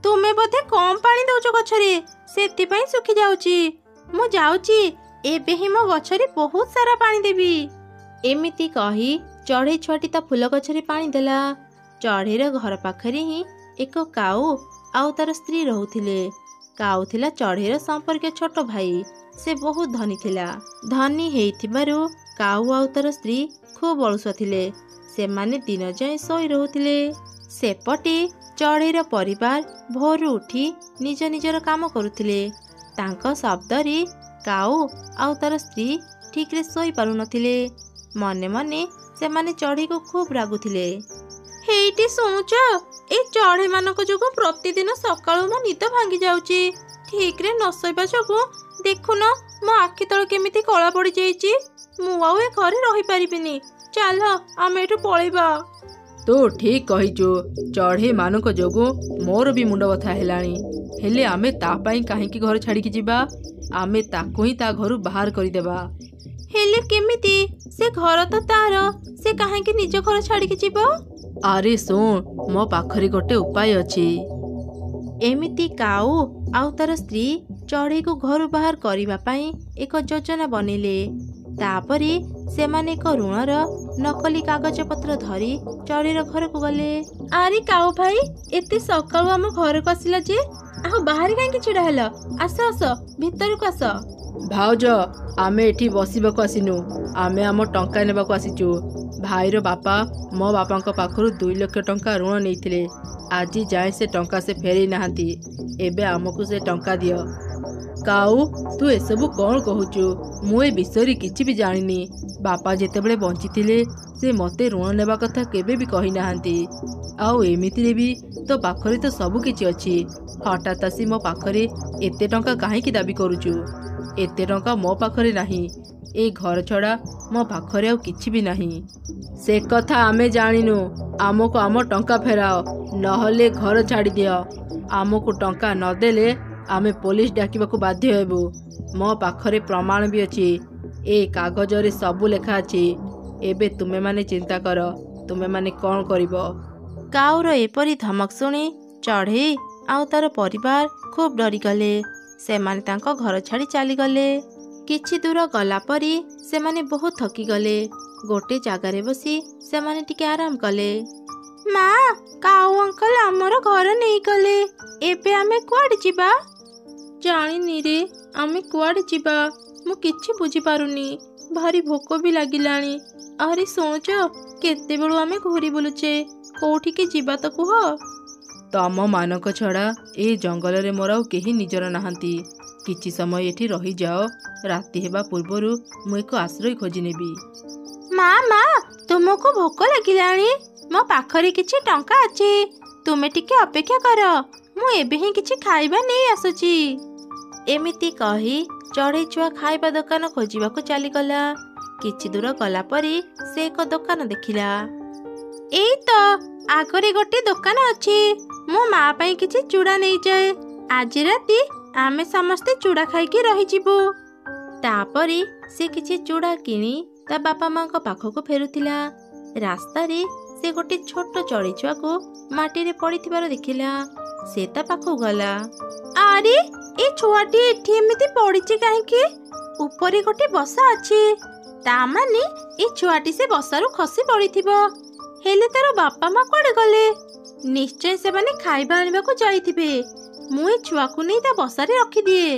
ତୁମେ ବୋଧେ କମ୍ ପାଣି ଦେଉଛ ଗଛରେ, ସେଥିପାଇଁ ଶୁଖି ଯାଉଛି। ମୁଁ ଯାଉଛି, ଏବେ ହିଁ ମୋ ଗଛରେ ବହୁତ ସାରା ପାଣି ଦେବି। ଏମିତି କହି ଚଢ଼େଇ ଛୁଆଟି ତା ଫୁଲ ଗଛରେ ପାଣି ଦେଲା। ଚଢ଼େଇର ଘର ପାଖରେ ହିଁ ଏକ କାଉ ଆଉ ତାର ସ୍ତ୍ରୀ ରହୁଥିଲେ। କାଉ ଥିଲା ଚଢ଼େଇର ସମ୍ପର୍କୀୟ ଛୋଟ ଭାଇ। ସେ ବହୁତ ଧନୀ ଥିଲା। ଧନୀ ହେଇଥିବାରୁ କାଉ ଆଉ ତାର ସ୍ତ୍ରୀ ଖୁବ୍ ଅଳସୁଆ ଥିଲେ। ସେମାନେ ଦିନ ଯାଏ ଶୋଇ ରହୁଥିଲେ। ସେପଟେ ଚଢ଼େଇର ପରିବାର ଭୋରୁ ଉଠି ନିଜ ନିଜର କାମ କରୁଥିଲେ। ତାଙ୍କ ଶବ୍ଦରେ କାଉ ଆଉ ତାର ସ୍ତ୍ରୀ ଠିକ୍ରେ ଶୋଇପାରୁନଥିଲେ। ମନେ ମନେ ସେମାନେ ଚଢ଼େଇକୁ ଖୁବ୍ ରାଗୁଥିଲେ। ହେଇଟି ଶୁଣୁଛ, ଏ ଚଢ଼େଇମାନଙ୍କ ଯୋଗୁଁ ପ୍ରତିଦିନ ସକାଳୁ ମୋ ନିଦ ଭାଙ୍ଗି ଯାଉଛି। ଠିକ୍ରେ ନ ଶୋଇବା ଯୋଗୁଁ ଦେଖୁନ ମୋ ଆଖି ତଳ କେମିତି କଳା ପଡ଼ିଯାଇଛି। ମୁଁ ଆଉ ଏ ଘରେ ରହିପାରିବିନି। ଚାଲ ଆମେ ଏଠୁ ପଳେଇବା। ତୁ ଠିକ୍ କହିଛୁ। ଚଢ଼େଇମାନଙ୍କ ଯୋଗୁଁ ମୋର ବି ମୁଣ୍ଡ ବଥା ହେଲାଣି। ହେଲେ ଆମେ ତା ପାଇଁ କାହିଁକି ଘର ଛାଡ଼ିକି ଯିବା? ଆମେ ତାକୁ ହିଁ ତା ଘରୁ ବାହାର କରିଦେବା। ହେଲେ କେମିତି? ସେ ଘର ତ ତାର, ସେ କାହିଁକି ନିଜ ଘର ଛାଡ଼ିକି ଯିବ? ଆରେ ଶୁଣ, ମୋ ପାଖରେ ଗୋଟେ ଉପାୟ ଅଛି। ଏମିତି କାଉ ଆଉ ତାର ସ୍ତ୍ରୀ ଚଢ଼େଇକୁ ଘରୁ ବାହାର କରିବା ପାଇଁ ଏକ ଯୋଜନା ବନେଇଲେ। ତାପରେ ସେମାନେ ଏକ ଋଣର ନକଲି କାଗଜପତ୍ର ଧରି ଚଢ଼େଇର ଘରକୁ ଗଲେ। ଆରେ କାଉ ଭାଇ, ଏତେ ସକାଳୁ ଆମ ଘରକୁ ଆସିଲା ଯେ? ଆଉ ବାହାରେ କାହିଁକି ଛିଡ଼ା ହେଲ? ଆସ ଆସ, ଭିତରକୁ ଆସ। ଭାଉଜ, ଆମେ ଏଠି ବସିବାକୁ ଆସିନୁ। ଆମେ ଆମ ଟଙ୍କା ନେବାକୁ ଆସିଛୁ। ଭାଇର ବାପା ମୋ ବାପାଙ୍କ ପାଖରୁ 2 ଲକ୍ଷ ଟଙ୍କା ଋଣ ନେଇଥିଲେ। ଆଜି ଯାଏଁ ସେ ଟଙ୍କା ସେ ଫେରେଇ ନାହାନ୍ତି। ଏବେ ଆମକୁ ସେ ଟଙ୍କା ଦିଅ। କାଉ, ତୁ ଏସବୁ କ'ଣ କହୁଛୁ? ମୁଁ ଏ ବିଷୟରେ କିଛି ବି ଜାଣିନି। ବାପା ଯେତେବେଳେ ବଞ୍ଚିଥିଲେ ସେ ମୋତେ ଋଣ ନେବା କଥା କେବେ ବି କହିନାହାନ୍ତି। ଆଉ ଏମିତିରେ ବି ତୋ ପାଖରେ ତ ସବୁ କିଛି ଅଛି। ହଠାତ୍ ଆସି ମୋ ପାଖରେ ଏତେ ଟଙ୍କା କାହିଁକି ଦାବି କରୁଛୁ? ଏତେ ଟଙ୍କା ମୋ ପାଖରେ ନାହିଁ। ଏ ଘର ଛଡ଼ା ମୋ ପାଖରେ ଆଉ କିଛି ବି ନାହିଁ। ସେ କଥା ଆମେ ଜାଣିନୁ। ଆମକୁ ଆମ ଟଙ୍କା ଫେରାଅ, ନହେଲେ ଘର ଛାଡ଼ିଦିଅ। ଆମକୁ ଟଙ୍କା ନଦେଲେ ଆମେ ପୋଲିସ ଡାକିବାକୁ ବାଧ୍ୟ ହେବୁ। ମୋ ପାଖରେ ପ୍ରମାଣ ବି ଅଛି। ଏ କାଗଜରେ ସବୁ ଲେଖା ଅଛି। ଏବେ ତୁମେମାନେ ଚିନ୍ତା କର, ତୁମେମାନେ କ'ଣ କରିବ? କାଉର ଏପରି ଧମକ ଶୁଣି ଚଢ଼େଇ ଆଉ ତାର ପରିବାର ଖୁବ୍ ଡରିଗଲେ। ସେମାନେ ତାଙ୍କ ଘର ଛାଡ଼ି ଚାଲିଗଲେ। କିଛି ଦୂର ଗଲା ପରେ ସେମାନେ ବହୁତ ଥକିଗଲେ। ଗୋଟେ ଜାଗାରେ ବସି ସେମାନେ ଟିକେ ଆରାମ କଲେ। ମା, କାଉ ଅଙ୍କଲ ଆମର ଘର ନେଇଗଲେ। ଏବେ ଆମେ କୁଆଡ଼େ ଯିବା? ଜାଣିନି ରେ, ଆମେ କୁଆଡ଼େ ଯିବା? ମୁଁ କିଛି ବୁଝିପାରୁନି। ଭାରି ଭୋକ ବି ଲାଗିଲାଣି। ଆରେ ଶୁଣୁଛ, କେତେବେଳୁ ଆମେ ଘୁରି ବୁଲୁଛେ। କୋଉଠିକି ଯିବା ତ କୁହ? ତମମାନଙ୍କ ଛଡ଼ା ଏ ଜଙ୍ଗଲରେ ମୋର ଆଉ କେହି ନିଜର ନାହାନ୍ତି। କିଛି ସମୟ ଏଠି ରହିଯାଅ। ରାତି ହେବା ପୂର୍ବରୁ ମୁଁ ଏକ ଆଶ୍ରୟ ଖୋଜି ନେବି। ମା, ତୁମକୁ ଭୋକ ଲାଗିଲାଣି? ମୋ ପାଖରେ କିଛି ଟଙ୍କା ଅଛି। ତୁମେ ଟିକେ ଅପେକ୍ଷା କର, ମୁଁ ଏବେ ହିଁ କିଛି ଖାଇବା ନେଇ ଆସୁଛି। ଏମିତି କହି ଚଢ଼େଇ ଛୁଆ ଖାଇବା ଦୋକାନ ଖୋଜିବାକୁ ଚାଲିଗଲା। କିଛି ଦୂର ଗଲା ପରେ ସେ ଏକ ଦୋକାନ ଦେଖିଲା। ଏଇ ତ ଆଗରେ ଗୋଟେ ଦୋକାନ ଅଛି। ମୋ ମା ପାଇଁ କିଛି ଚୁଡ଼ା ନେଇଯାଏ। ଆଜି ରାତି ଆମେ ସମସ୍ତେ ଚୁଡ଼ା ଖାଇକି ରହିଯିବୁ। ତାପରେ ସେ କିଛି ଚୁଡ଼ା କିଣି ତା ବାପା ମାଙ୍କ ପାଖକୁ ଫେରୁଥିଲା। ରାସ୍ତାରେ ସେ ଗୋଟେ ଛୋଟ ଚଢ଼େଇ ଛୁଆକୁ ମାଟିରେ ପଡ଼ିଥିବାର ଦେଖିଲା। ସେ ତା ପାଖକୁ ଗଲା। ଆରେ, ଏ ଛୁଆଟି ଏଠି ଏମିତି ପଡ଼ିଛି କାହିଁକି? ଉପରେ ଗୋଟେ ବସା ଅଛି। ତା ମାନେ ଏ ଛୁଆଟି ସେ ବସାରୁ ଖସି ପଡ଼ିଥିବ। ହେଲେ ତାର ବାପା ମା କୁଆଡ଼େ ଗଲେ? ନିଶ୍ଚୟ ସେମାନେ ଖାଇବା ଆଣିବାକୁ ଯାଇଥିବେ। ମୁଁ ଏ ଛୁଆକୁ ନେଇ ତା ବସାରେ ରଖିଦିଏ।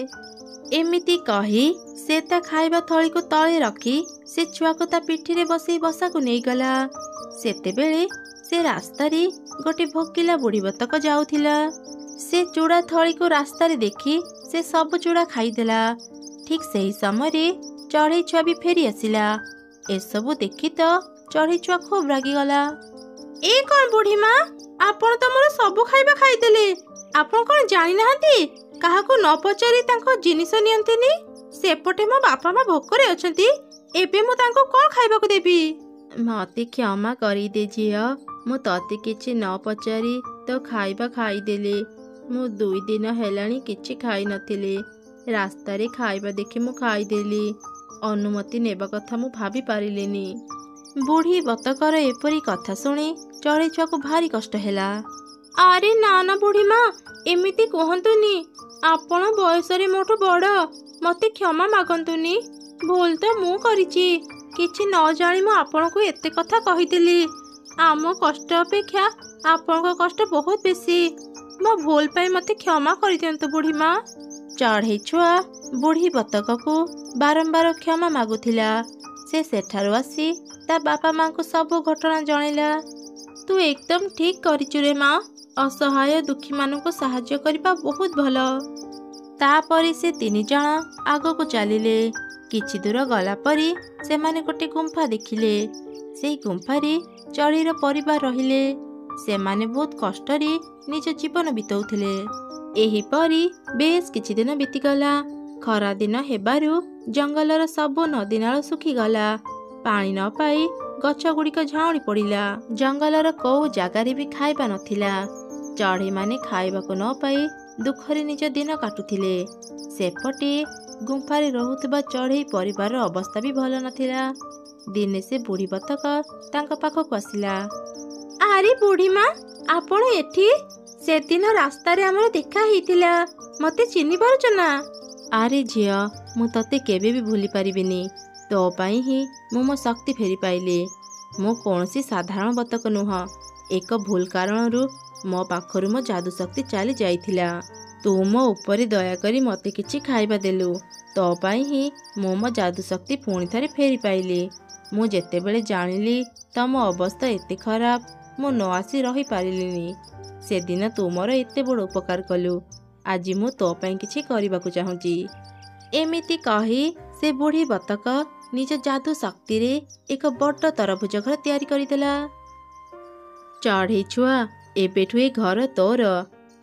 ଏମିତି କହି ସେ ତା ଖାଇବା ଥଳିକୁ ତଳେ ରଖି ସେ ଛୁଆକୁ ତା ପିଠିରେ ବସେଇ ବସାକୁ ନେଇଗଲା। ସେତେବେଳେ ସେ ରାସ୍ତାରେ ଗୋଟେ ଭୋକିଲା ବୁଢ଼ୀ ବତକ ଯାଉଥିଲା। ସେ ଚୁଡ଼ା ଥଳିକୁ ରାସ୍ତାରେ ଦେଖି ସେ ସବୁ ଚୁଡ଼ା ଖାଇଦେଲା। ଠିକ୍ ସେହି ସମୟରେ ଚଢ଼େଇ ଛୁଆ ବି ଫେରି ଆସିଲା। ଏସବୁ ଦେଖି ତ ଚଢ଼େଇ ଛୁଆ ଖୁବ୍ ରାଗିଗଲା। ଏ କ'ଣ ବୁଢ଼ୀ ମା, ଆପଣ ତ ମୋର ସବୁ ଖାଇବା ଖାଇଦେଲେ। ଆପଣ କ'ଣ ଜାଣିନାହାନ୍ତି କାହାକୁ ନ ପଚାରି ତାଙ୍କ ଜିନିଷ ନିଅନ୍ତିନି? ସେପଟେ ମୋ ବାପା ମା ଭୋକରେ ଅଛନ୍ତି। ଏବେ ମୁଁ ତାଙ୍କୁ କ'ଣ ଖାଇବାକୁ ଦେବି? ମତେ କ୍ଷମା କରିଦେ ଝିଅ, ମୁଁ ତତେ କିଛି ନ ପଚାରି ତ ଖାଇବା ଖାଇଦେଲି। ମୁଁ 2 ଦିନ ହେଲାଣି କିଛି ଖାଇନଥିଲି। ରାସ୍ତାରେ ଖାଇବା ଦେଖି ମୁଁ ଖାଇଦେଲି। ଅନୁମତି ନେବା କଥା ମୁଁ ଭାବି ପାରିଲିନି। ବୁଢ଼ୀ ବତକର ଏପରି କଥା ଶୁଣି ଚଢ଼େଇ ଛୁଆକୁ ଭାରି କଷ୍ଟ ହେଲା। ଆରେ ନା ନା ବୁଢ଼ୀ ମା, ଏମିତି କୁହନ୍ତୁନି। ଆପଣ ବୟସରେ ମୋଠୁ ବଡ଼। ମତେ କ୍ଷମା ମାଗନ୍ତୁନି। ଭୁଲ ତ ମୁଁ କରିଛି। କିଛି ନ ଜାଣି ମୁଁ ଆପଣଙ୍କୁ ଏତେ କଥା କହିଥିଲି। ଆମ କଷ୍ଟ ଅପେକ୍ଷା ଆପଣଙ୍କ କଷ୍ଟ ବହୁତ ବେଶୀ। ମୋ ଭୁଲ ପାଇଁ ମତେ କ୍ଷମା କରିଦିଅନ୍ତୁ ବୁଢ଼ୀ ମା। ଚଢ଼େଇ ଛୁଆ ବୁଢ଼ୀ ବତକକୁ ବାରମ୍ବାର କ୍ଷମା ମାଗୁଥିଲା। ସେ ସେଠାରୁ ଆସି ତା ବାପା ମାଙ୍କୁ ସବୁ ଘଟଣା ଜଣାଇଲା। ତୁ ଏକଦମ ଠିକ୍ କରିଛୁ ରେ ମା। ଅସହାୟ ଦୁଃଖୀମାନଙ୍କୁ ସାହାଯ୍ୟ କରିବା ବହୁତ ଭଲ। ତାପରେ ସେ 3 ଜଣ ଆଗକୁ ଚାଲିଲେ। କିଛି ଦୂର ଗଲା ପରେ ସେମାନେ ଗୋଟେ ଗୁମ୍ଫା ଦେଖିଲେ। ସେଇ ଗୁମ୍ଫାରେ ଚଢ଼େଇର ପରିବାର ରହିଲେ। ସେମାନେ ବହୁତ କଷ୍ଟରେ ନିଜ ଜୀବନ ବିତାଉଥିଲେ। ଏହିପରି ବେଶ କିଛି ଦିନ ବିତିଗଲା। ଖରା ଦିନ ହେବାରୁ ଜଙ୍ଗଲର ସବୁ ନଦୀନାଳ ଶୁଖିଗଲା। ପାଣି ନ ପାଇ ଗଛ ଗୁଡ଼ିକ ଝାଉଁଳି ପଡ଼ିଲା। ଜଙ୍ଗଲର କୋଉ ଜାଗାରେ ବି ଖାଇବା ନଥିଲା। ଚଢ଼େଇମାନେ ଖାଇବାକୁ ନ ପାଇ ଦୁଃଖରେ ନିଜ ଦିନ କାଟୁଥିଲେ। ସେପଟେ ଗୁମ୍ଫାରେ ରହୁଥିବା ଚଢ଼େଇ ପରିବାରର ଅବସ୍ଥା ବି ଭଲ ନଥିଲା। ଦିନେ ସେ ବୁଢ଼ୀ ବତକ ତାଙ୍କ ପାଖକୁ ଆସିଲା। ଆରେ ବୁଢ଼ୀ ମା, ଆପଣ ଏଠି? ସେଦିନ ରାସ୍ତାରେ ଆମର ଦେଖା ହେଇଥିଲା। ମତେ ଚିହ୍ନି ପାରୁଛ ନା? ଆରେ ଝିଅ, ମୁଁ ତତେ କେବେ ବି ଭୁଲି ପାରିବିନି। ତୋ ପାଇଁ ହିଁ ମୁଁ ମୋ ଶକ୍ତି ଫେରି ପାଇଲି। ମୁଁ କୌଣସି ସାଧାରଣ ବତକ ନୁହଁ। ଏକ ଭୁଲ କାରଣରୁ ମୋ ପାଖରୁ ମୋ ଯାଦୁ ଶକ୍ତି ଚାଲି ଯାଇଥିଲା। ତୁ ମୋ ଉପରେ ଦୟାକରି ମୋତେ କିଛି ଖାଇବା ଦେଲୁ। ତୋ ପାଇଁ ହିଁ ମୁଁ ମୋ ଯାଦୁ ଶକ୍ତି ପୁଣି ଥରେ ଫେରି ପାଇଲି। ମୁଁ ଯେତେବେଳେ ଜାଣିଲି ତମ ଅବସ୍ଥା ଏତେ ଖରାପ, ମୁଁ ନ ଆସି ରହିପାରିଲିନି। ସେଦିନ ତୁ ମୋର ଏତେ ବଡ଼ ଉପକାର କଲୁ। ଆଜି ମୁଁ ତୋ ପାଇଁ କିଛି କରିବାକୁ ଚାହୁଁଛି। ଏମିତି କହି ସେ ବୁଢ଼ୀ ବତକ ନିଜ ଯାଦୁ ଶକ୍ତିରେ ଏକ ବଡ଼ ତରଭୁଜ ଘର ତିଆରି କରିଦେଲା। ଚଢ଼େଇ ଛୁଆ, ଏବେଠୁ ଏ ଘର ତୋର।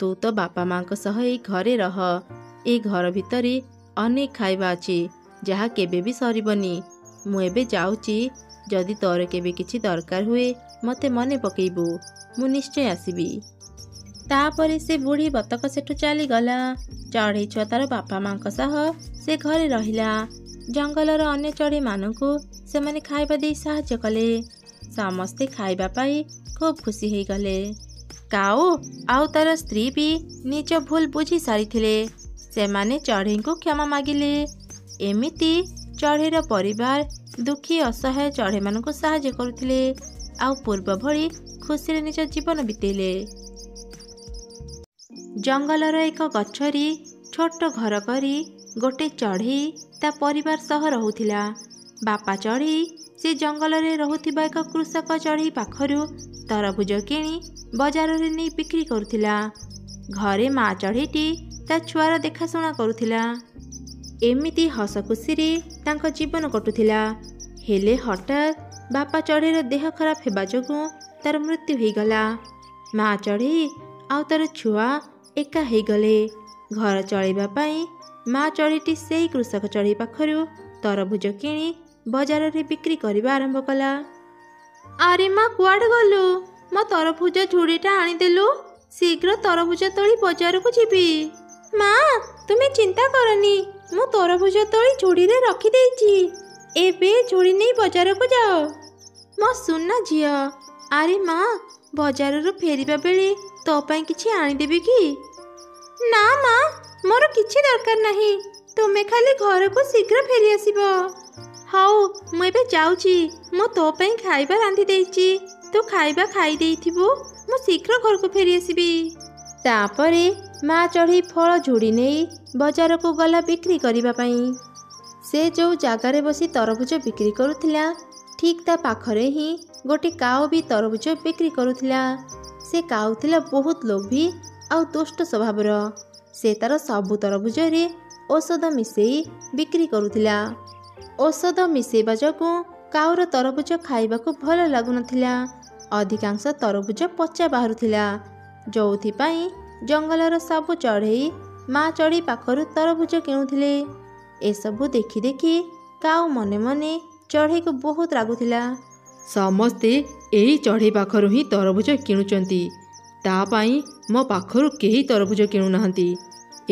ତୁ ତ ବାପା ମାଙ୍କ ସହ ଏଇ ଘରେ ରହ। ଏ ଘର ଭିତରେ ଅନେକ ଖାଇବା ଅଛି, ଯାହା କେବେ ବି ସରିବନି। ମୁଁ ଏବେ ଯାଉଛି। ଯଦି ତୋର କେବେ କିଛି ଦରକାର ହୁଏ ମୋତେ ମନେ ପକେଇବୁ। ମୁଁ ନିଶ୍ଚୟ ଆସିବି। ତାପରେ ସେ ବୁଢ଼ୀ ବତକ ସେଠୁ ଚାଲିଗଲା। ଚଢ଼େଇ ଛୁଆ ତାର ବାପା ମାଙ୍କ ସହ ସେ ଘରେ ରହିଲା। ଜଙ୍ଗଲର ଅନ୍ୟ ଚଢ଼େଇମାନଙ୍କୁ ସେମାନେ ଖାଇବା ଦେଇ ସାହାଯ୍ୟ କଲେ। ସମସ୍ତେ ଖାଇବା ପାଇ ଖୁବ୍ ଖୁସି ହେଇଗଲେ। କାଉ ଆଉ ତାର ସ୍ତ୍ରୀ ବି ନିଜ ଭୁଲ ବୁଝି ସାରିଥିଲେ। ସେମାନେ ଚଢ଼େଇଙ୍କୁ କ୍ଷମା ମାଗିଲେ। ଏମିତି ଚଢ଼େଇର ପରିବାର ଦୁଃଖୀ ଅସହାୟ ଚଢ଼େଇମାନଙ୍କୁ ସାହାଯ୍ୟ କରୁଥିଲେ। ଆଉ ପୂର୍ବ ଭଳି ଖୁସିରେ ନିଜ ଜୀବନ ବିତେଇଲେ। ଜଙ୍ଗଲର ଏକ ଗଛରେ ଛୋଟ ଘର କରି ଗୋଟେ ଚଢ଼େଇ ତା ପରିବାର ସହ ରହୁଥିଲା। ବାପା ଚଢ଼େଇ ସେ ଜଙ୍ଗଲରେ ରହୁଥିବା ଏକ କୃଷକ ଚଢ଼େଇ ପାଖରୁ ତରଭୁଜ କିଣି ବଜାରରେ ନେଇ ବିକ୍ରି କରୁଥିଲା। ଘରେ ମା ଚଢ଼େଇଟି ତା ଛୁଆର ଦେଖାଶୁଣା କରୁଥିଲା। ଏମିତି ହସ ଖୁସିରେ ତାଙ୍କ ଜୀବନ କଟୁଥିଲା। ହେଲେ ହଠାତ୍ ବାପା ଚଢ଼େଇର ଦେହ ଖରାପ ହେବା ଯୋଗୁଁ ତାର ମୃତ୍ୟୁ ହେଇଗଲା। ମା ଚଢ଼େଇ ଆଉ ତାର ଛୁଆ ଏକା ହେଇଗଲେ। ଘର ଚଳେଇବା ପାଇଁ ମା ଚଢ଼େଇଟି ସେଇ କୃଷକ ଚଢ଼େଇ ପାଖରୁ ତରଭୁଜ କିଣି ବଜାରରେ ବିକ୍ରି କରିବା ଆରମ୍ଭ କଲା। ଆରେ ମା, କୁଆଡ଼େ ଗଲୁ? ମୋ ତରଭୁଜ ଝୁଡ଼ିଟା ଆଣିଦେଲୁ। ଶୀଘ୍ର ତରଭୁଜ ତୋଳି ବଜାରକୁ ଯିବି। ମା, ତୁମେ ଚିନ୍ତା କରନି। ମୁଁ ତରଭୁଜ ତୋଳି ଝୁଡ଼ିରେ ରଖିଦେଇଛି। ଏବେ ଝୁଡ଼ି ନେଇ ବଜାରକୁ ଯାଅ। ମୋ ସୁନା ଝିଅ। ଆରେ ମା, ବଜାରରୁ ଫେରିବା ବେଳେ ତୋ ପାଇଁ କିଛି ଆଣିଦେବି କି? ନା ମା, ମୋର କିଛି ଦରକାର ନାହିଁ। ତୁମେ ଖାଲି ଘରକୁ ଶୀଘ୍ର ଫେରି ଆସିବ। ହଉ ମୁଁ ଏବେ ଯାଉଛି। ମୁଁ ତୋ ପାଇଁ ଖାଇବା ରାନ୍ଧି ଦେଇଛି। ତୁ ଖାଇବା ଖାଇ ଦେଇଥିବୁ। ମୁଁ ଶୀଘ୍ର ଘରକୁ ଫେରି ଆସିବି। ତାପରେ ମା ଚଢ଼େଇ ଫଳ ଝୁଡ଼ି ନେଇ ବଜାରକୁ ଗଲା ବିକ୍ରି କରିବା ପାଇଁ। ସେ ଯେଉଁ ଜାଗାରେ ବସି ତରଭୁଜ ବିକ୍ରି କରୁଥିଲା ଠିକ୍ ତା ପାଖରେ ହିଁ ଗୋଟେ କାଉ ବି ତରଭୁଜ ବିକ୍ରି କରୁଥିଲା। ସେ କାଉ ଥିଲା ବହୁତ ଲୋଭୀ ଆଉ ଦୁଷ୍ଟ ସ୍ୱଭାବର। ସେ ତାର ସବୁ ତରଭୁଜରେ ଔଷଧ ମିଶେଇ ବିକ୍ରି କରୁଥିଲା। ଔଷଧ ମିଶେଇବା ଯୋଗୁଁ କାଉର ତରଭୁଜ ଖାଇବାକୁ ଭଲ ଲାଗୁନଥିଲା। ଅଧିକାଂଶ ତରଭୁଜ ପଚା ବାହାରୁଥିଲା, ଯେଉଁଥିପାଇଁ ଜଙ୍ଗଲର ସବୁ ଚଢ଼େଇ ମା ଚଢ଼େଇ ପାଖରୁ ତରଭୁଜ କିଣୁଥିଲେ। ଏସବୁ ଦେଖି ଦେଖି କାଉ ମନେ ମନେ ଚଢ଼େଇକୁ ବହୁତ ରାଗୁଥିଲା। ସମସ୍ତେ ଏଇ ଚଢ଼େଇ ପାଖରୁ ହିଁ ତରଭୁଜ କିଣୁଛନ୍ତି, ତା ପାଇଁ ମୋ ପାଖରୁ କେହି ତରଭୁଜ କିଣୁନାହାନ୍ତି।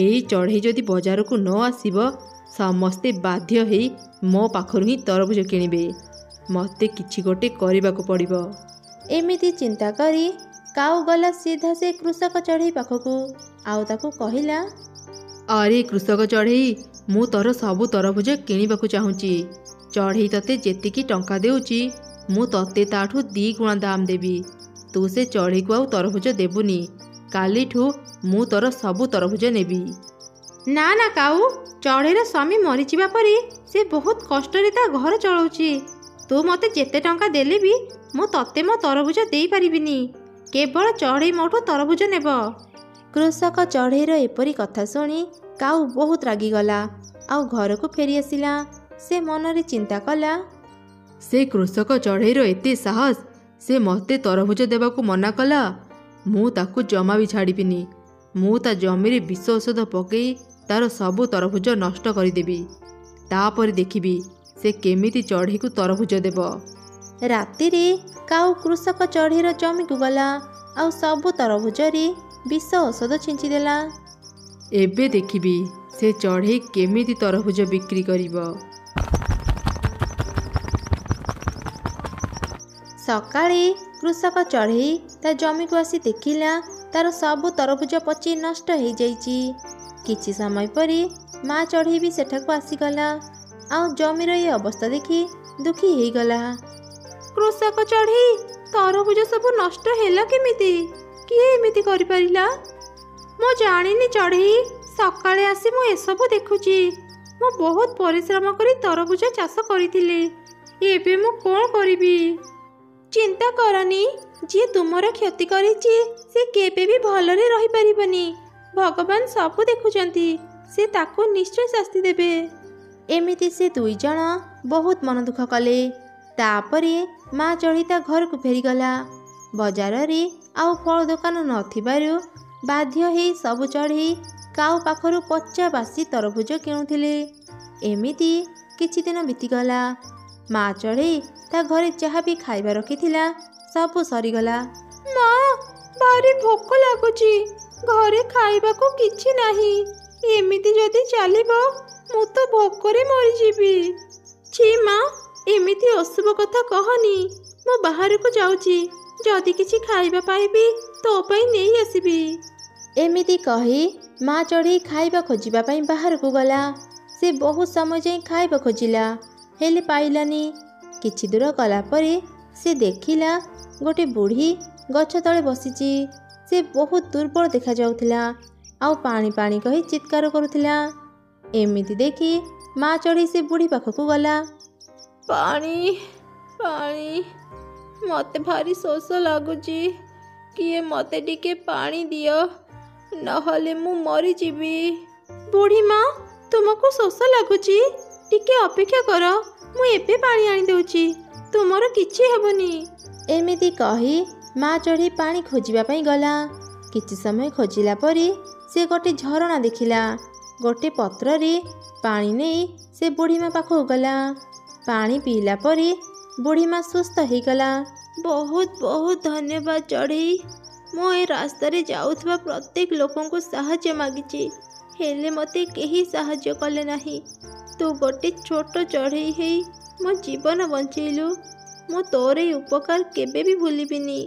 ଏଇ ଚଢ଼େଇ ଯଦି ବଜାରକୁ ନ ଆସିବ ସମସ୍ତେ ବାଧ୍ୟ ହେଇ ମୋ ପାଖରୁ ହିଁ ତରଭୁଜ କିଣିବେ। ମୋତେ କିଛି ଗୋଟେ କରିବାକୁ ପଡ଼ିବ। ଏମିତି ଚିନ୍ତା କରି କାଉ ଗଲା ସିଧା ସେ କୃଷକ ଚଢ଼େଇ ପାଖକୁ ଆଉ ତାକୁ କହିଲା, ଆରେ କୃଷକ ଚଢ଼େଇ, ମୁଁ ତୋର ସବୁ ତରଭୁଜ କିଣିବାକୁ ଚାହୁଁଛି। ଚଢ଼େଇ ତତେ ଯେତିକି ଟଙ୍କା ଦେଉଛି ମୁଁ ତତେ ତାଠୁ 2 ଗୁଣା ଦାମ ଦେବି। ତୁ ସେ ଚଢ଼େଇକୁ ଆଉ ତରଭୁଜ ଦେବୁନି। କାଲିଠୁ ମୁଁ ତୋର ସବୁ ତରଭୁଜ ନେବି। ନା ନା କାଉ, ଚଢ଼େଇର ସ୍ୱାମୀ ମରିଯିବା ପରେ ସେ ବହୁତ କଷ୍ଟରେ ତା ଘର ଚଳାଉଛି। ତୁ ମୋତେ ଯେତେ ଟଙ୍କା ଦେଲେ ବି ମୁଁ ତତେ ମୋ ତରଭୁଜ ଦେଇପାରିବିନି। କେବଳ ଚଢ଼େଇ ମୋଠୁ ତରଭୁଜ ନେବ। କୃଷକ ଚଢ଼େଇର ଏପରି କଥା ଶୁଣି କାଉ ବହୁତ ରାଗିଗଲା ଆଉ ଘରକୁ ଫେରି ଆସିଲା। ସେ ମନରେ ଚିନ୍ତା କଲା, ସେ କୃଷକ ଚଢ଼େଇର ଏତେ ସାହସ, ସେ ମୋତେ ତରଭୁଜ ଦେବାକୁ ମନା କଲା। ମୁଁ ତାକୁ ଜମା ବି ଛାଡ଼ିବିନି। ମୁଁ ତା ଜମିରେ ବିଷ ଔଷଧ ପକାଇ ତାର ସବୁ ତରଭୁଜ ନଷ୍ଟ କରିଦେବି। ତାପରେ ଦେଖିବି ସେ କେମିତି ଚଢ଼େଇକୁ ତରଭୁଜ ଦେବ। ରାତିରେ କାଉ କୃଷକ ଚଢ଼େଇର ଜମିକୁ ଗଲା ଆଉ ସବୁ ତରଭୁଜରେ ବିଷ ଔଷଧ ଛିଞ୍ଚିଦେଲା। ଏବେ ଦେଖିବି ସେ ଚଢ଼େଇ କେମିତି ତରଭୁଜ ବିକ୍ରି କରିବ। ସକାଳେ କୃଷକ ଚଢ଼େଇ ତା ଜମିକୁ ଆସି ଦେଖିଲା ତାର ସବୁ ତରଭୁଜ ପଚି ନଷ୍ଟ ହେଇଯାଇଛି। କିଛି ସମୟ ପରେ ମା ଚଢ଼େଇ ବି ସେଠାକୁ ଆସିଗଲା ଆଉ ଜମିର ଏ ଅବସ୍ଥା ଦେଖି ଦୁଃଖୀ ହେଇଗଲା। କୃଷକ ଚଢ଼େଇ, ତରଭୁଜ ସବୁ ନଷ୍ଟ ହେଲା କେମିତି? କିଏ ଏମିତି କରିପାରିଲା? ମୁଁ ଜାଣିନି ଚଢ଼େଇ। ସକାଳେ ଆସି ମୁଁ ଏସବୁ ଦେଖୁଛି। ମୁଁ ବହୁତ ପରିଶ୍ରମ କରି ତରଭୁଜ ଚାଷ କରିଥିଲି। ଏବେ ମୁଁ କ'ଣ କରିବି? ଚିନ୍ତା କରନି, ଯିଏ ତୁମର କ୍ଷତି କରିଛି ସେ କେବେ ବି ଭଲରେ ରହିପାରିବନି। ଭଗବାନ ସବୁ ଦେଖୁଛନ୍ତି, ସେ ତାକୁ ନିଶ୍ଚୟ ଶାସ୍ତି ଦେବେ। ଏମିତି ସେ 2 ଜଣ ବହୁତ ମନ ଦୁଃଖ କଲେ। ତାପରେ ମା ଚଢ଼େଇ ତା ଘରକୁ ଫେରିଗଲା। ବଜାରରେ ଆଉ ଫଳ ଦୋକାନ ନଥିବାରୁ ବାଧ୍ୟ ହେଇ ସବୁ ଚଢ଼େଇ କାଉ ପାଖରୁ ପଚା ବାସି ତରଭୁଜ କିଣୁଥିଲେ। ଏମିତି କିଛି ଦିନ ବିତିଗଲା। ମା ଚଢ଼େଇ ତା ଘରେ ଯାହା ବି ଖାଇବା ରଖିଥିଲା ସବୁ ସରିଗଲା। ମା, ଭାରି ଭୋକ ଲାଗୁଛି। ଘରେ ଖାଇବାକୁ କିଛି ନାହିଁ। ଏମିତି ଯଦି ଚାଲିବ ମୁଁ ତ ଭୋକରେ ମରିଯିବି। ଛି ମା, ଏମିତି ଅଶୁଭ କଥା କହନି। ମୁଁ ବାହାରକୁ ଯାଉଛି। ଯଦି କିଛି ଖାଇବା ପାଇବି ତୋ ପାଇଁ ନେଇ ଆସିବି। ଏମିତି କହି ମା ଚଢ଼େଇ ଖାଇବା ଖୋଜିବା ପାଇଁ ବାହାରକୁ ଗଲା। ସେ ବହୁତ ସମୟ ଯାଏଁ ଖାଇବା ଖୋଜିଲା, ହେଲେ ପାଇଲାନି। କିଛି ଦୂର ଗଲା ପରେ ସେ ଦେଖିଲା ଗୋଟେ ବୁଢ଼ୀ ଗଛ ତଳେ ବସିଛି। ସେ ବହୁତ ଦୁର୍ବଳ ଦେଖାଯାଉଥିଲା ଆଉ ପାଣି ପାଣି କହି ଚିତ୍କାର କରୁଥିଲା। ଏମିତି ଦେଖି ମା ଚଢ଼େଇ ସେ ବୁଢ଼ୀ ପାଖକୁ ଗଲା। ପାଣି ପାଣି, ମୋତେ ଭାରି ଶୋଷ ଲାଗୁଛି। କିଏ ମୋତେ ଟିକେ ପାଣି ଦିଅ, ନହେଲେ ମୁଁ ମରିଯିବି। ବୁଢ଼ୀ ମା, ତୁମକୁ ଶୋଷ ଲାଗୁଛି? ଟିକେ ଅପେକ୍ଷା କର, ମୁଁ ଏବେ ପାଣି ଆଣିଦେଉଛି। ତୁମର କିଛି ହେବନି। ଏମିତି କହି ମା ଚଢ଼େଇ ପାଣି ଖୋଜିବା ପାଇଁ ଗଲା। କିଛି ସମୟ ଖୋଜିଲା ପରେ ସେ ଗୋଟେ ଝରଣା ଦେଖିଲା। ଗୋଟେ ପତ୍ରରେ ପାଣି ନେଇ ସେ ବୁଢ଼ୀମା ପାଖକୁ ଗଲା। ପାଣି ପିଇଲା ପରେ ବୁଢ଼ୀମା ସୁସ୍ଥ ହେଇଗଲା। ବହୁତ ବହୁତ ଧନ୍ୟବାଦ ଚଢ଼େଇ। ମୁଁ ଏ ରାସ୍ତାରେ ଯାଉଥିବା ପ୍ରତ୍ୟେକ ଲୋକଙ୍କୁ ସାହାଯ୍ୟ ମାଗିଛି, ହେଲେ ମୋତେ କେହି ସାହାଯ୍ୟ କଲେ ନାହିଁ। ତୁ ଗୋଟେ ଛୋଟ ଚଢ଼େଇ ହେଇ ମୋ ଜୀବନ ବଞ୍ଚେଇଲୁ। ମୁଁ ତୋର ଏ ଉପକାର କେବେ ବି ଭୁଲିବିନି।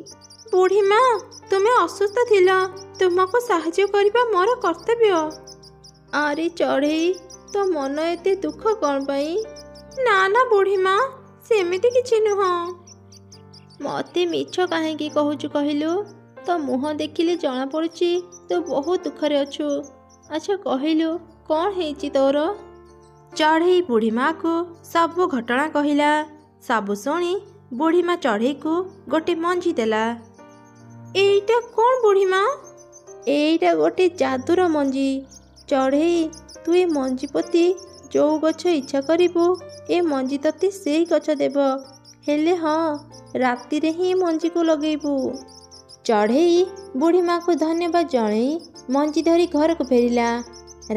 ବୁଢ଼ୀମା, ତୁମେ ଅସୁସ୍ଥ ଥିଲ। ତୁମକୁ ସାହାଯ୍ୟ କରିବା ମୋର କର୍ତ୍ତବ୍ୟ। ଆରେ ଚଢ଼େଇ, ତୋ ମନ ଏତେ ଦୁଃଖ କ'ଣ ପାଇଁ? ନା ନା ବୁଢ଼ୀମା, ସେମିତି କିଛି ନୁହଁ। ମୋତେ ମିଛ କାହିଁକି କହୁଛୁ କହିଲୁ? ତୋ ମୁହଁ ଦେଖିଲେ ଜଣାପଡ଼ୁଛି ତୁ ବହୁତ ଦୁଃଖରେ ଅଛୁ। ଆଚ୍ଛା କହିଲୁ, କ'ଣ ହେଇଛି ତୋର? ଚଢ଼େଇ ବୁଢ଼ୀମାକୁ ସବୁ ଘଟଣା କହିଲା। ସବୁ ଶୁଣି ବୁଢ଼ୀମା ଚଢ଼େଇକୁ ଗୋଟେ ମଞ୍ଜି ଦେଲା। ଏଇଟା କ'ଣ ବୁଢ଼ୀମା? ଏଇଟା ଗୋଟେ ଯାଦୁର ମଞ୍ଜି। ଚଢ଼େଇ, ତୁ ଏ ମଞ୍ଜି ପୋତି ଯେଉଁ ଗଛ ଇଚ୍ଛା କରିବୁ ଏ ମଞ୍ଜି ତତେ ସେଇ ଗଛ ଦେବ। ହେଲେ ହଁ, ରାତିରେ ହିଁ ମଞ୍ଜିକୁ ଲଗେଇବୁ। ଚଢ଼େଇ ବୁଢ଼ୀମାକୁ ଧନ୍ୟବାଦ ଜଣାଇ ମଞ୍ଜି ଧରି ଘରକୁ ଫେରିଲା।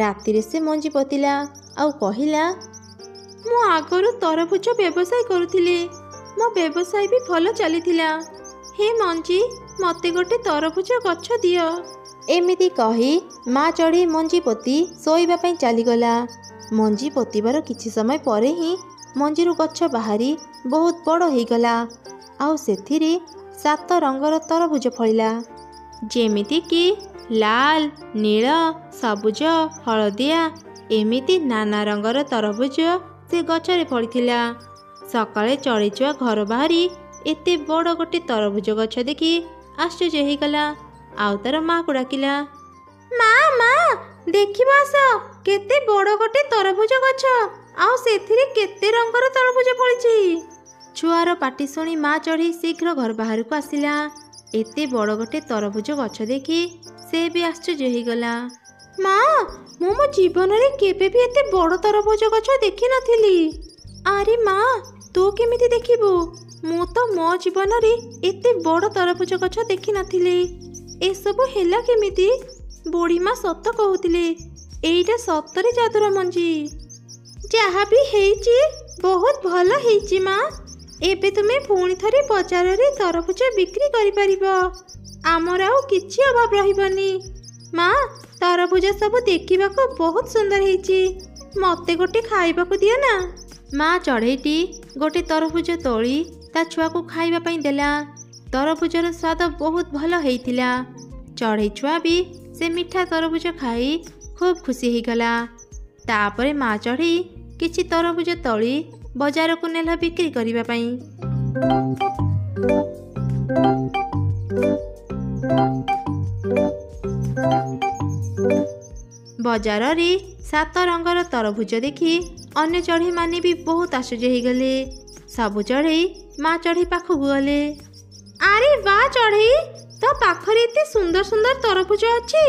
ରାତିରେ ସେ ମଞ୍ଜି ପୋତିଲା ଆଉ କହିଲା, ମୁଁ ଆଗରୁ ତରଭୁଜ ବ୍ୟବସାୟ କରୁଥିଲି। ମୋ ବ୍ୟବସାୟ ବି ଭଲ ଚାଲିଥିଲା। ହେ ମଞ୍ଜି, ମୋତେ ଗୋଟେ ତରଭୁଜ ଗଛ ଦିଅ। ଏମିତି କହି ମା ଚଢ଼େଇ ମଞ୍ଜି ପୋତି ଶୋଇବା ପାଇଁ ଚାଲିଗଲା। ମଞ୍ଜି ପୋତିବାର କିଛି ସମୟ ପରେ ହିଁ ମଞ୍ଜିରୁ ଗଛ ବାହାରି ବହୁତ ବଡ଼ ହେଇଗଲା ଆଉ ସେଥିରେ 7 ରଙ୍ଗର ତରଭୁଜ ଫଳିଲା। ଯେମିତିକି ଲାଲ, ନୀଳ, ସବୁଜ, ହଳଦିଆ ଏମିତି ନାନା ରଙ୍ଗର ତରଭୁଜ ସେ ଗଛରେ ଫଳିଥିଲା। ସକାଳେ ଚଢ଼େଇ ଛୁଆ ଘର ବାହାରି ଏତେ ବଡ଼ ଗୋଟେ ତରଭୁଜ ଗଛ ଦେଖି ଆଶ୍ଚର୍ଯ୍ୟ ହେଇଗଲା ଆଉ ତାର ମାକୁ ଡାକିଲା, ମା ମା, ଦେଖିବ ଆସ, କେତେ ବଡ଼ ଗୋଟେ ତରଭୁଜ ଗଛ ଆଉ ସେଥିରେ କେତେ ରଙ୍ଗର ତରଭୁଜ ଫଳିଛି। ଛୁଆର ପାଟି ଶୁଣି ମା ଚଢ଼େଇ ଶୀଘ୍ର ଘର ବାହାରକୁ ଆସିଲା। ଏତେ ବଡ଼ ଗୋଟେ ତରଭୁଜ ଗଛ ଦେଖି ସେ ବି ଆଶ୍ଚର୍ଯ୍ୟ ହେଇଗଲା। ମା, ମୁଁ ମୋ ଜୀବନରେ କେବେ ବି ଏତେ ବଡ଼ ତରଭୁଜ ଗଛ ଦେଖିନଥିଲି। ଆରେ ମା, ତୁ କେମିତି ଦେଖିବୁ? ମୁଁ ତ ମୋ ଜୀବନରେ ଏତେ ବଡ଼ ତରଭୁଜ ଗଛ ଦେଖିନଥିଲି। ଏସବୁ ହେଲା କେମିତି? ବୁଢ଼ୀମା ସତ କହୁଥିଲେ, ଏଇଟା ସତରେ ଯାଦୁର ମଞ୍ଜି। ଯାହା ବି ହେଇଛି ବହୁତ ଭଲ ହେଇଛି ମା। ଏବେ ତୁମେ ପୁଣି ଥରେ ବଜାରରେ ତରଭୁଜ ବିକ୍ରି କରିପାରିବ। ଆମର ଆଉ କିଛି ଅଭାବ ରହିବନି। ମା, ତରଭୁଜ ସବୁ ଦେଖିବାକୁ ବହୁତ ସୁନ୍ଦର ହେଇଛି। ମୋତେ ଗୋଟେ ଖାଇବାକୁ ଦିଅ ନା। ମା ଚଢ଼େଇଟି ଗୋଟେ ତରଭୁଜ ତୋଳି ତା ଛୁଆକୁ ଖାଇବା ପାଇଁ ଦେଲା। ତରଭୁଜର ସ୍ୱାଦ ବହୁତ ଭଲ ହେଇଥିଲା। ଚଢ଼େଇ ଛୁଆ ବି ସେ ମିଠା ତରଭୁଜ ଖାଇ ଖୁବ୍ ଖୁସି ହେଇଗଲା। ତାପରେ ମା ଚଢ଼େଇ କିଛି ତରଭୁଜ ତୋଳି ବଜାରକୁ ନେଲା ବିକ୍ରି କରିବା ପାଇଁ। ବଜାରରେ 7 ରଙ୍ଗର ତରଭୁଜ ଦେଖି ଅନ୍ୟ ଚଢ଼େଇମାନେ ବି ବହୁତ ଆଶ୍ଚର୍ଯ୍ୟ ହେଇଗଲେ। ସବୁ ଚଢ଼େଇ ମା ଚଢ଼େଇ ପାଖକୁ ଗଲେ। ଆରେ ବାଃ ଚଢ଼େଇ, ତୋ ପାଖରେ ଏତେ ସୁନ୍ଦର ସୁନ୍ଦର ତରଭୁଜ ଅଛି।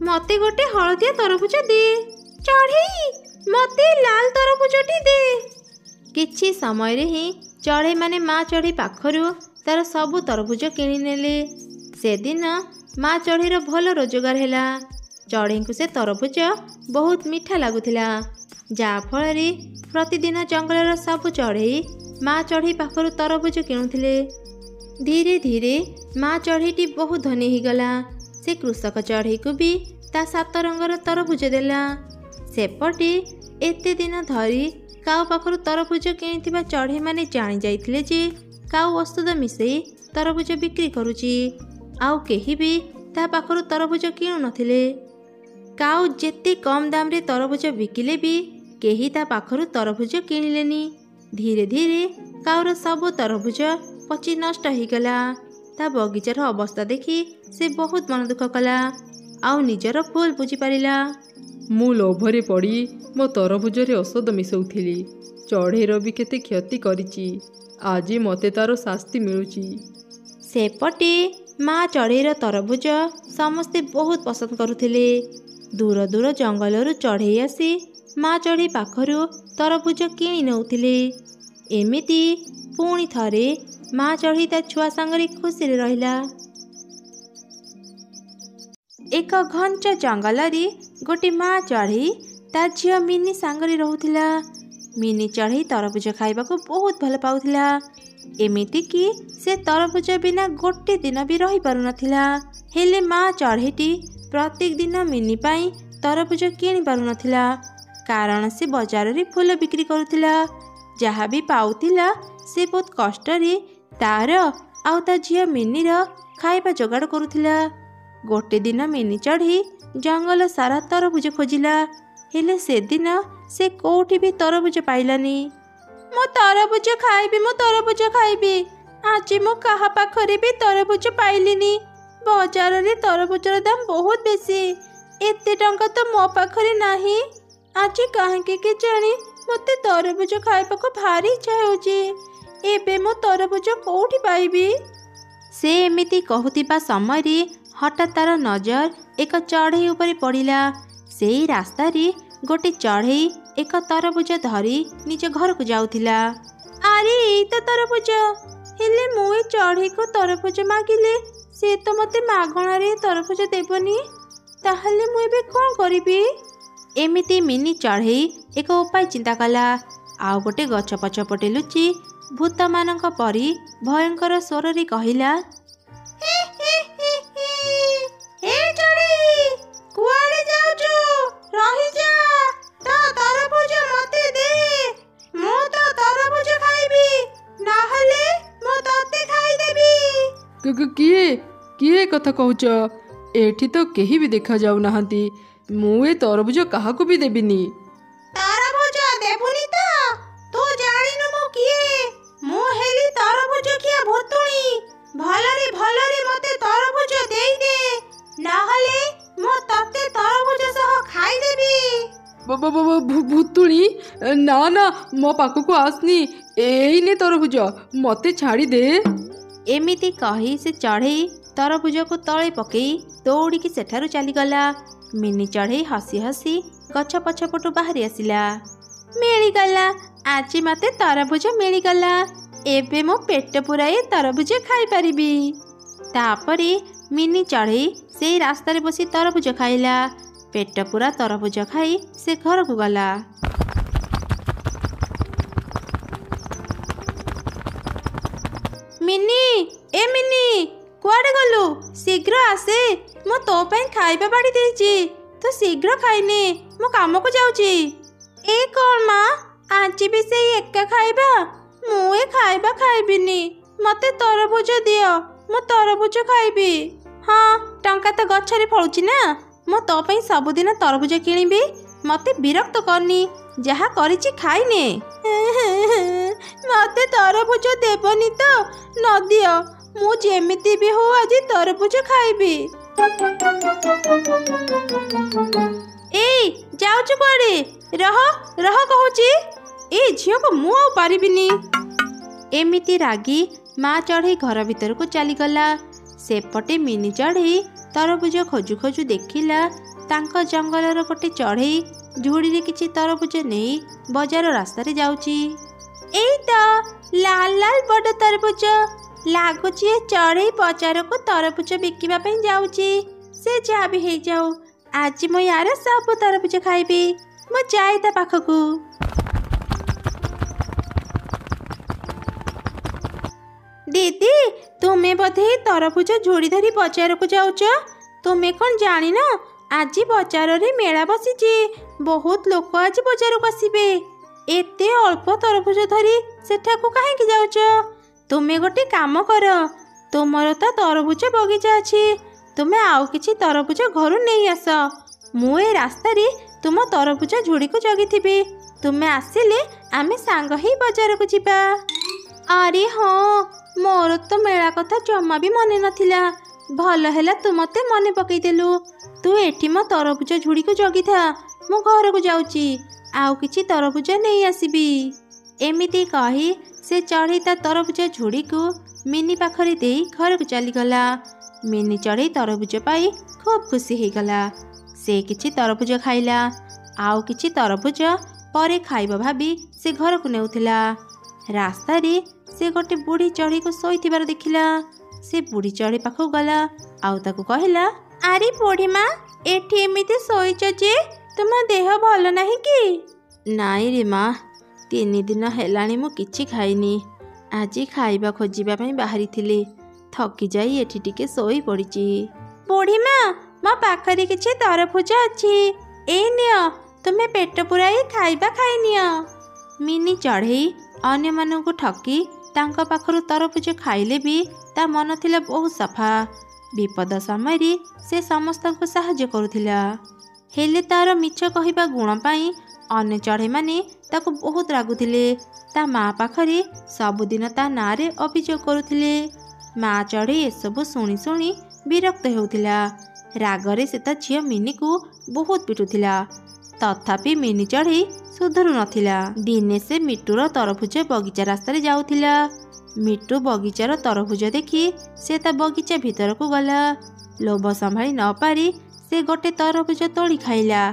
ମୋତେ ଗୋଟେ ହଳଦିଆ ତରଭୁଜ ଦେ। ଚଢ଼େଇ, ମୋତେ ଲାଲ ତରଭୁଜଟି ଦେ। କିଛି ସମୟରେ ହିଁ ଚଢ଼େଇମାନେ ମା ଚଢ଼େଇ ପାଖରୁ ତାର ସବୁ ତରଭୁଜ କିଣି ନେଲେ। ସେଦିନ ମା ଚଢ଼େଇର ଭଲ ରୋଜଗାର ହେଲା। ଚଢ଼େଇଙ୍କୁ ସେ ତରଭୁଜ ବହୁତ ମିଠା ଲାଗୁଥିଲା, ଯାହାଫଳରେ ପ୍ରତିଦିନ ଜଙ୍ଗଲର ସବୁ ଚଢ଼େଇ ମା ଚଢ଼େଇ ପାଖରୁ ତରଭୁଜ କିଣୁଥିଲେ। ଧୀରେ ଧୀରେ ମା ଚଢ଼େଇଟି ବହୁତ ଧନୀ ହେଇଗଲା। ସେ କୃଷକ ଚଢ଼େଇକୁ ବି ତା 7 ରଙ୍ଗର ତରଭୁଜ ଦେଲା। ସେପଟେ ଏତେ ଦିନ ଧରି କାଉ ପାଖରୁ ତରଭୁଜ କିଣିଥିବା ଚଢ଼େଇମାନେ ଜାଣି ଯାଇଥିଲେ ଯେ କାଉ ଔଷଧ ମିଶାଇ ତରଭୁଜ ବିକ୍ରି କରୁଛି, ଆଉ କେହି ବି ତା ପାଖରୁ ତରଭୁଜ କିଣୁନଥିଲେ। କାଉ ଯେତେ କମ୍ ଦାମରେ ତରଭୁଜ ବିକିଲେ ବି କେହି ତା ପାଖରୁ ତରଭୁଜ କିଣିଲେନି। ଧୀରେ ଧୀରେ କାଉର ସବୁ ତରଭୁଜ ପଚି ନଷ୍ଟ ହେଇଗଲା। ତା ବଗିଚାର ଅବସ୍ଥା ଦେଖି ସେ ବହୁତ ମନ ଦୁଃଖ କଲା ଆଉ ନିଜର ଭୁଲ ବୁଝିପାରିଲା। ମୁଁ ଲୋଭରେ ପଡ଼ି ମୋ ତରଭୁଜରେ ଔଷଧ ମିଶାଉଥିଲି। ଚଢ଼େଇର ବି କେତେ କ୍ଷତି କରିଛି। ଆଜି ମୋତେ ତାର ଶାସ୍ତି ମିଳୁଛି। ସେପଟେ ମା ଚଢ଼େଇର ତରଭୁଜ ସମସ୍ତେ ବହୁତ ପସନ୍ଦ କରୁଥିଲେ। ଦୂର ଦୂର ଜଙ୍ଗଲରୁ ଚଢ଼େଇ ଆସି ମା ଚଢ଼େଇ ପାଖରୁ ତରଭୁଜ କିଣି ନେଉଥିଲେ। ଏମିତି ପୁଣି ଥରେ ମା ଚଢ଼େଇ ତା ଛୁଆ ସାଙ୍ଗରେ ଖୁସିରେ ରହିଲା। ଏକ ଘଞ୍ଚ ଜଙ୍ଗଲରେ ଗୋଟେ ମା ଚଢ଼େଇ ତା ଝିଅ ମିନି ସାଙ୍ଗରେ ରହୁଥିଲା। ମିନି ଚଢ଼େଇ ତରଭୁଜ ଖାଇବାକୁ ବହୁତ ଭଲ ପାଉଥିଲା। ଏମିତିକି ସେ ତରଭୁଜ ବିନା ଗୋଟେ ଦିନ ବି ରହିପାରୁନଥିଲା। ହେଲେ ମା ଚଢ଼େଇଟି ପ୍ରତ୍ୟେକ ଦିନ ମିନି ପାଇଁ ତରଭୁଜ କିଣି ପାରୁନଥିଲା, କାରଣ ସେ ବଜାରରେ ଫୁଲ ବିକ୍ରି କରୁଥିଲା। ଯାହା ବି ପାଉଥିଲା ସେ ବହୁତ କଷ୍ଟରେ ତାର ଆଉ ତା ଝିଅ ମିନିର ଖାଇବା ଯୋଗାଡ଼ କରୁଥିଲା। ଗୋଟେ ଦିନ ମିନି ଚଢ଼େଇ ଜଙ୍ଗଲ ସାରା ତରଭୁଜ ଖୋଜିଲା, ହେଲେ ସେଦିନ ସେ କୋଉଠି ବି ତରଭୁଜ ପାଇଲାନି। ମୁଁ ତରଭୁଜ ଖାଇବି, ମୁଁ ତରଭୁଜ ଖାଇବି। ଆଜି ମୁଁ କାହା ପାଖରେ ବି ତରଭୁଜ ପାଇଲିନି। ବଜାରରେ ତରଭୁଜର ଦାମ ବହୁତ ବେଶୀ। ଏତେ ଟଙ୍କା ତ ମୋ ପାଖରେ ନାହିଁ। ଆଜି କାହିଁକି କେଜାଣି ମୋତେ ତରଭୁଜ ଖାଇବାକୁ ଭାରି ଇଚ୍ଛା ହେଉଛି। ଏବେ ମୁଁ ତରଭୁଜ କୋଉଠି ପାଇବି? ସେ ଏମିତି କହୁଥିବା ସମୟରେ ହଠାତ୍ ତାର ନଜର ଏକ ଚଢ଼େଇ ଉପରେ ପଡ଼ିଲା। ସେଇ ରାସ୍ତାରେ ଗୋଟେ ଚଢ଼େଇ ଏକ ତରଭୁଜ ଧରି ନିଜ ଘରକୁ ଯାଉଥିଲା। ଆରେ ଏଇ ତ ତରଭୁଜ। ହେଲେ ମୁଁ ଏ ଚଢ଼େଇକୁ ତରଭୁଜ ମାଗିଲେ ସେ ତ ମୋତେ ମାଗଣାରେ ତରଭୁଜ ଦେବନି। ତାହେଲେ ମୁଁ ଏବେ କ'ଣ କରିବି? ଏମିତି ମିନି ଚଢ଼େଇ ଏକ ଉପାୟ ଚିନ୍ତା କଲା। ଆଉ ଗୋଟେ ଗଛ ପଛପଟେ ଲୁଚି ଭୂତମାନଙ୍କ ପରି ଭୟଙ୍କର ସ୍ୱରରେ କହିଲା, ହେ ଚଢ଼େଇ, କୁଆଡ଼େ ଯାଉଛୁ? ରହିଯା, ତ ତରଭୁଜ ମୋତେ ଦେ। ମୁଁ ତ ତରଭୁଜ ଖାଇବି, ନହେଲେ ମୁଁ ତତେ ଖାଇଦେବି। କିଏ କିଏ କଥା କହୁଛ? ଏଠି ତ କେହି ବି ଦେଖାଯାଉନାହାନ୍ତି। ମୁଁ ଏ ତରଭୁଜ କାହାକୁ ବି ଦେବିନି। ତରଭୁଜ ଦେବୁନି ତ? ତୁ ଜାଣିନୁ ମୁଁ କିଏ? ମୁଁ ହେଲି ତରଭୁଜ ଖିଆ ଭୁତୁଣି। ଭଲରେ ଭଲରେ ମୋତେ ତରଭୁଜ ଦେଇଦେ, ନହେଲେ ମୁଁ ତତେ ତରଭୁଜ ସହ ଖାଇଦେବି। ଭୁତୁଣି? ନା ନା, ମୋ ପାଖକୁ ଆସନି। ଏଇ ନେ ତରଭୁଜ, ମୋତେ ଛାଡ଼ିଦେ। ଏମିତି କହି ସେ ଚଢ଼େଇ ତରଭୁଜକୁ ତଳେ ପକେଇ ଦୌଡ଼ିକି ସେଠାରୁ ଚାଲିଗଲା। ମିନି ଚଢ଼େଇ ହସି ହସି ଗଛ ପଛପଟୁ ବାହାରି ଆସିଲା। ମିଳିଗଲା, ଆଜି ମୋତେ ତରଭୁଜ ମିଳିଗଲା। ଏବେ ମୁଁ ପେଟ ପୁରାଇ ତରଭୁଜ ଖାଇପାରିବି। ତାପରେ ମିନି ଚଢ଼େଇ ସେଇ ରାସ୍ତାରେ ବସି ତରଭୁଜ ଖାଇଲା। ପେଟ ପୁରା ତରଭୁଜ ଖାଇ ସେ ଘରକୁ ଗଲା। ମିନି, ଏ ମିନି, କୁଆଡ଼େ ଗଲୁ? ଶୀଘ୍ର ଆସେ, ମୁଁ ତୋ ପାଇଁ ଖାଇବା ବାଢ଼ି ଦେଇଛି। ତୁ ଶୀଘ୍ର ଖାଇନେ, ମୁଁ କାମକୁ ଯାଉଛି। ଏ କ'ଣ ମା, ଆଜି ବି ସେଇ ଏକା ଖାଇବା? ମୁଁ ଏ ଖାଇବା ଖାଇବିନି। ମୋତେ ତରଭୁଜ ଦିଅ, ମୁଁ ତରଭୁଜ ଖାଇବି। ହଁ, ଟଙ୍କା ତ ଗଛରେ ଫଳୁଛି ନା। ମୁଁ ତୋ ପାଇଁ ସବୁଦିନ ତରଭୁଜ କିଣିବି। ମୋତେ ବିରକ୍ତ କରନି, ଯାହା କରିଛି ଖାଇନେ। ମୋତେ ତରଭୁଜ ଦେବନି ତ? ନଦିଅ, ମୁଁ ଯେମିତି ବି ହଉ ଆଜି ତରଭୁଜ ଖାଇବି। ଏଇ ଯାଉଛୁ କୁଆଡ଼େ? ରହ ରହ କହୁଛି। ଏ ଝିଅକୁ ମୁଁ ଆଉ ପାରିବିନି। ଏମିତି ରାଗି ମା ଚଢ଼େଇ ଘର ଭିତରକୁ ଚାଲିଗଲା। ସେପଟେ ମିନି ଚଢ଼େଇ ତରଭୁଜ ଖୋଜୁ ଖୋଜୁ ଦେଖିଲା ତାଙ୍କ ଜଙ୍ଗଲର ଗୋଟେ ଚଢ଼େଇ ଝୁଡ଼ିରେ କିଛି ତରଭୁଜ ନେଇ ବଜାର ରାସ୍ତାରେ ଯାଉଛି। ଏଇ ତ ଲାଲ ଲାଲ ବଡ଼ ତରଭୁଜ। ଲାଗୁଛି ଏ ଚଢ଼େଇ ବଜାରକୁ ତରଭୁଜ ବିକିବା ପାଇଁ ଯାଉଛି। ସେ ଯାହା ବି ହେଇଯାଉ, ଆଜି ମୁଁ ୟାର ସବୁ ତରଭୁଜ ଖାଇବି। ମୁଁ ଯାଏ ତା ପାଖକୁ। ଦିଦି, ତୁମେ ବୋଧେ ତରଭୁଜ ଝୁଡ଼ି ଧରି ବଜାରକୁ ଯାଉଛ? ତୁମେ କ'ଣ ଜାଣିନ ଆଜି ବଜାରରେ ମେଳା ବସିଛି? ବହୁତ ଲୋକ ଆଜି ବଜାରକୁ ଆସିବେ। ଏତେ ଅଳ୍ପ ତରଭୁଜ ଧରି ସେଠାକୁ କାହିଁକି ଯାଉଛ? ତୁମେ ଗୋଟେ କାମ କର, ତୁମର ତ ତରଭୁଜ ବଗିଚା ଅଛି। ତୁମେ ଆଉ କିଛି ତରଭୁଜ ଘରୁ ନେଇ ଆସ। ମୁଁ ଏ ରାସ୍ତାରେ ତୁମ ତରଭୁଜ ଝୁଡ଼ିକୁ ଜଗିଥିବି। ତୁମେ ଆସିଲେ ଆମେ ସାଙ୍ଗ ହେଇ ବଜାରକୁ ଯିବା। ଆରେ ହଁ, ମୋର ତ ମେଳା କଥା ଜମା ବି ମନେ ନଥିଲା। ଭଲ ହେଲା ତୁ ମୋତେ ମନେ ପକେଇଦେଲୁ। ତୁ ଏଠି ମୋ ତରଭୁଜ ଝୁଡ଼ିକୁ ଜଗିଥା, ମୁଁ ଘରକୁ ଯାଉଛି। ଆଉ କିଛି ତରଭୁଜ ନେଇ ଆସିବି। ଏମିତି କହି ସେ ଚଢ଼େଇ ତା ତରଭୁଜ ଝୁଡ଼ିକୁ ମିନି ପାଖରେ ଦେଇ ଘରକୁ ଚାଲିଗଲା। ମିନି ଚଢ଼େଇ ତରଭୁଜ ପାଇ ଖୁବ୍ ଖୁସି ହେଇଗଲା। ସେ କିଛି ତରଭୁଜ ଖାଇଲା। ଆଉ କିଛି ତରଭୁଜ ପରେ ଖାଇବା ଭାବି ସେ ଘରକୁ ନେଉଥିଲା। ରାସ୍ତାରେ ସେ ଗୋଟେ ବୁଢ଼ୀ ଚଢ଼େଇକୁ ଶୋଇଥିବାର ଦେଖିଲା। ସେ ବୁଢ଼ୀ ଚଢ଼େଇ ପାଖକୁ ଗଲା ଆଉ ତାକୁ କହିଲା, ଆରେ ବୁଢ଼ୀ ମା, ଏଠି ଏମିତି ଶୋଇଛ ଯେ, ତୁମ ଦେହ ଭଲ ନାହିଁ କି? ନାଇଁ ରେ ମା, 3 ଦିନ ହେଲାଣି ମୁଁ କିଛି ଖାଇନି। ଆଜି ଖାଇବା ଖୋଜିବା ପାଇଁ ବାହାରିଥିଲି, ଥକି ଯାଇ ଏଠି ଟିକେ ଶୋଇ ପଡ଼ିଛି। ବୁଢ଼ୀ ମା, ମୋ ପାଖରେ କିଛି ତରଭୁଜ ଅଛି, ଏଇ ନିଅ, ତୁମେ ପେଟ ପୁରାଇ ଖାଇବା ଖାଇନିଅ। ମିନି ଚଢ଼େଇ ଅନ୍ୟମାନଙ୍କୁ ଠକି ତାଙ୍କ ପାଖରୁ ତରଭୁଜ ଖାଇଲେ ବି ତା ମନ ଥିଲା ବହୁତ ସଫା। ବିପଦ ସମୟରେ ସେ ସମସ୍ତଙ୍କୁ ସାହାଯ୍ୟ କରୁଥିଲା। ହେଲେ ତାର ମିଛ କହିବା ଗୁଣ ପାଇଁ अन्य चढ़ेईमाने ताको बहुत रागुथिले। ता माँ पाखरे सबुदिन ता नारे अभियोग करुथिले। माँ चढ़ेई एसबु शुणी शुणी विरक्त हेउथिला। रागरे से ता झियो मिनी को बहुत पिटुथिला। तथापि मिनी चढ़ेई सुधरु नथिला। दिने से मिट्टूर तरभुज बगीचा रास्तारे जाउथिला। मिट्टू बगीचार तरभुज देखि से ता बगीचा भितर को गला। लोभ संभाली न पारी से गोटे तरभुज तोड़ी खाइला।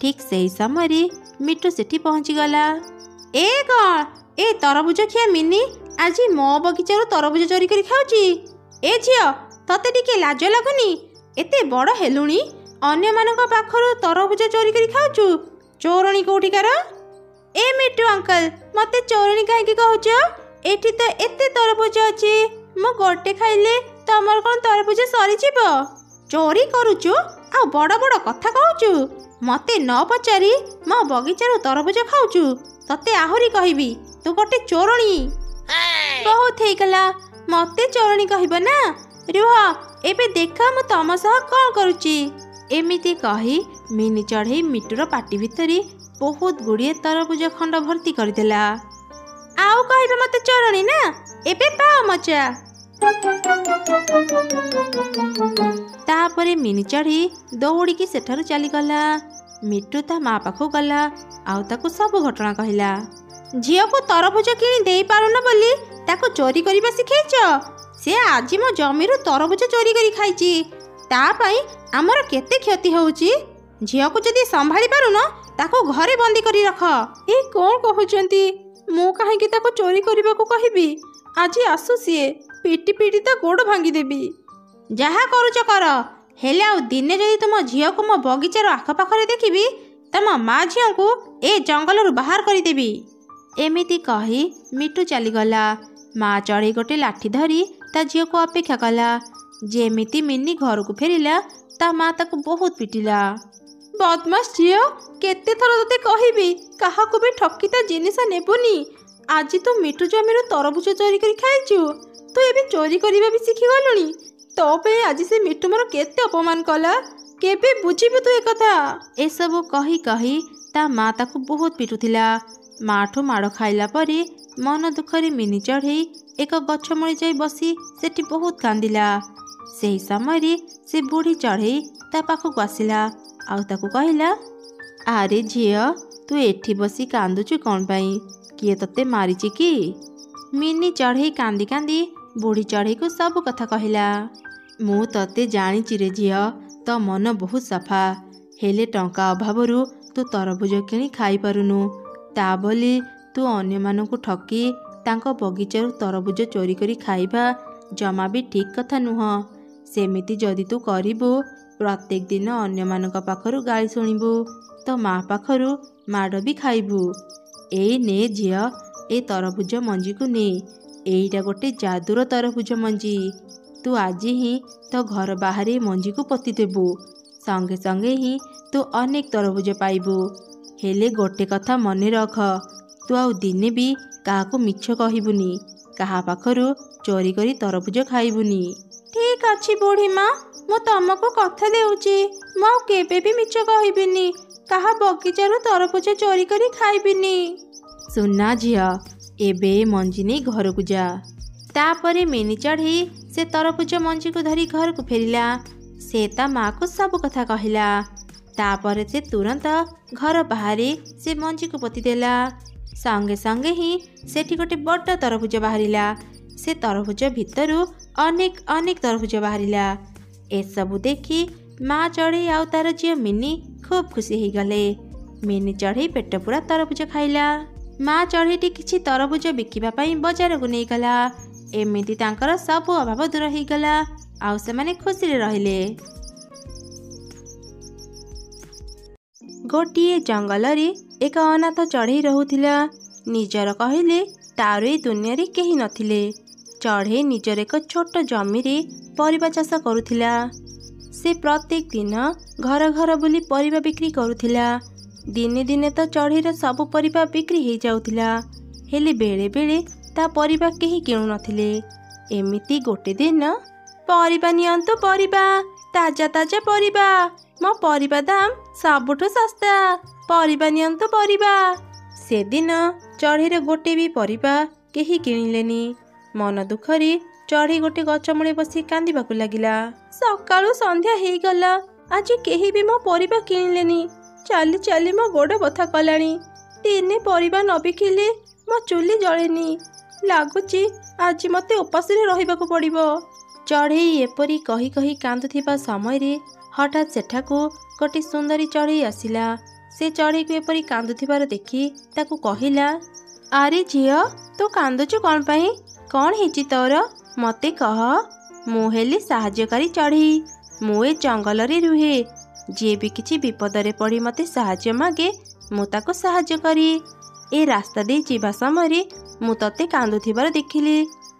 ठीक सही समय मिट्टू सेठी पहुँची गला। ए कौन ए तरभुज खिया मिनी आज मो बगीचार तरभुज चोरी करी खाउची? ए झियो तते टिके लाज लागुनी? एते बड़ हेलुणी अन्य मानक पाखरु तरभुज चोरी करी खाउचु? चोरणी कोठिकार? ए मिट्टू अंकल मते चोरणी काहेकि कहूच? एठी तो एते तरभुज अछि, मो गोटे खाइले तमर कोन तरभुज सरी जीव? चोरी करूचु आ बड़ बड़ कथा कहूचु? मते न पचारी मो बगीचारु तरभुज खाउचु? तते आहुरी कहिबी तू गोटे चोरणी। बहुत हेगला मते चोरणी कहब ना। रुह एबे देखा मु तम सह कौन करूची। एमिति कही मिनी चढ़ेई मिट्टूर पाटी भितरी बहुत गुड़िए तरभुज खंड भर्ती करदेला। आउ कहबे मते चोरणी ना, एबे पाओ मजा। तापरे मिनी चढ़ेई दौड़िकी सेठारु चलीगला। मिट्टू ता माँ पाखु गला आउ ताकु सब घटना कहला। झियो को तरभुज किणी देई पारुन बोली ताकु चोरी करिबा सिखेइछ? से आज मो जमीरु तरभुज चोरी करी खाइची। ता पई हमर केते क्षति होउची। झियो को जदी संभाली पारुन ताकु घरे बंदी करी रख। ए कोन कहउचंती? मु काहे कि ताकु चोरी करिबा को कहिबी? आज आसु सिए पिटी पिटी ता गोड़ भांगी देबी। जहा करूच कर, हेले आ दिने जदी तुम झियो को मो बगीचार आखपाखरे देखिबी तम माँ झियो को ए जंगलरु बाहर करी देबी। एमिति कही मिट्टू चलीगला। माँ चढ़ेई गोटे लाठी धरी ता झियो को अपेक्षा कला। जेमिति मिनी घर को फेरिला ता माँ ताको बहुत पिटिला। बदमाश झियो केते थर तते कहिबी काहाकू भी ठकी ता जिनिस नेबुनी। आज तू मिट्टू जमीरु तरभुज चोरी करी खाइछु। तू एबे चोरी करिबा भी सिखि गलुनी। तो पे आज से मिट्टू मोर केते अपमान कला। केबे बुझिबु तू ए कथा? ए सब कही कही ता माँ ताको बहुत पिटुथिला। माठू माड़ खाइला परे मन दुखरे मिनी चढ़ेई एक गछ मूले जाई बसी सेठी बहुत कांदिला। सेही समय से बुढ़ी चढ़ेई ता पाखକୁ आसिला आउ ताकू कहिला, आरे झियो तू एठी बसी कांदुचु कौन पाई? किए तते मारिची कि? मिनी चढ़ेई कांदी कांदी बुढ़ी चढ़ेई को सब कथा कहिला। मु तते जानिची रे झियो तो मन बहुत सफा। हेले टंका अभावरु तू तरभुज किणी खाई पारुनु। ता बोली तू अन्य मानकु ठकी तांको बगीचारु तरभुज चोरी करी खाइबा जमा भी ठीक कथा नुह। सेमिति जदि तू करिबु प्रत्येक दिन अन्य मानक पाखरु गाली शुणिबु तो माँ पाखरु माड़ भी खाइबु। एई ने झियो ए तरभुज मंजी को ने। एईटा गोटे जादूर तरभुज मंजी। तू आज ही तो घर बाहर मंजी को पति देबु। संगे संगे ही तू अनेक तरभुज पाइबु। हेले गोटे कथा मने रख, तू आउ दिने भी काहाको मिछ कहिबुनी। काहा पाखरु चोरी करी तरभुज खाइबुनी। ठीक अछि बुढ़ी माँ, मु तुमको कथा देउची। मु केबे भी मिछ कहिबिनी। काहा बगीचारु तरभुज चोरी करी खाइबिनी। सुना झियो एबे मंजी नहीं घर को जा। तापरे मिनी चढ़ेई से तरभुज मंजी को धरी घर को फेरिला। से ता माँ को सब कथा कहिला। तापरे से तुरंत घर बाहर से मंजी को पोती देला। संगे संगे ही सेठी गोटे बड़ तरभुज बाहरिला। से तरभुज भितरु अनेक अनेक तरभुज बाहरिला। ए सबु देखी माँ चढ़ेई आउ तार झियो मिनी खूब खुशी हो गले। मिनी चढ़ेई पेट पूरा तरभुज खाइला। माँ चढ़ेईटी किछि तरभुज बिकिबा पई बाजार को नहीं गला। एमिति तांकर सब अभाव दूर हो गला आउ से माने खुशी रे रहिले। गोटिए जंगल रे एक अनाथ चढ़ेई रहुथिला। निजर कहिले तार ए दुनिया रे केही नथिले। चढ़ेई निजर एक छोट जमी रे परिबा चाष करुथिला। से प्रत्येक दिन घर घर बुली परिबा बिक्री करुथिला। दिने दिने तो चढ़ेईर सब परिबा बिक्री हो जाउथिला। हेले बेले बेले ता परिबा केही किणु नथिले। एमिति गोटे दिन, परिबा नियंतु परिबा, ताजा ताजा परिबा, मो परिबा दाम सबुठु सस्ता। ପରିବା ନିଅନ୍ତୁ ପରିବା। ସେଦିନ ଚଢ଼େଇର ଗୋଟେ ବି ପରିବା କେହି କିଣିଲେନି। ମନ ଦୁଃଖରେ ଚଢ଼େଇ ଗୋଟେ ଗଛ ମୂଳେ ବସି କାନ୍ଦିବାକୁ ଲାଗିଲା। ସକାଳୁ ସନ୍ଧ୍ୟା ହେଇଗଲା, ଆଜି କେହି ବି ମୋ ପରିବା କିଣିଲେନି। ଚାଲି ଚାଲି ମୋ ଗୋଡ଼ ବଥା କଲାଣି। ଦିନେ ପରିବା ନ ବିକିଲେ ମୋ ଚୁଲି ଜଳେନି। ଲାଗୁଛି ଆଜି ମୋତେ ଉପାସରେ ରହିବାକୁ ପଡ଼ିବ। ଚଢ଼େଇ ଏପରି କହି କହି କାନ୍ଦୁଥିବା ସମୟରେ ହଠାତ୍ ସେଠାକୁ ଗୋଟିଏ ସୁନ୍ଦରୀ ଚଢ଼େଇ ଆସିଲା। ସେ ଚଢ଼େଇକୁ ଏପରି କାନ୍ଦୁଥିବାର ଦେଖି ତାକୁ କହିଲା, ଆରେ ଝିଅ, ତୁ କାନ୍ଦୁଛୁ କ'ଣ ପାଇଁ? କ'ଣ ହେଇଛି ତୋର? ମୋତେ କହ। ମୁଁ ହେଲି ସାହାଯ୍ୟକାରୀ ଚଢ଼େଇ। ମୁଁ ଏ ଜଙ୍ଗଲରେ ରୁହେ। ଯିଏ ବି କିଛି ବିପଦରେ ପଡ଼ି ମୋତେ ସାହାଯ୍ୟ ମାଗେ, ମୁଁ ତାକୁ ସାହାଯ୍ୟ କରେ। ଏ ରାସ୍ତା ଦେଇ ଯିବା ସମୟରେ ମୁଁ ତତେ କାନ୍ଦୁଥିବାର ଦେଖିଲି,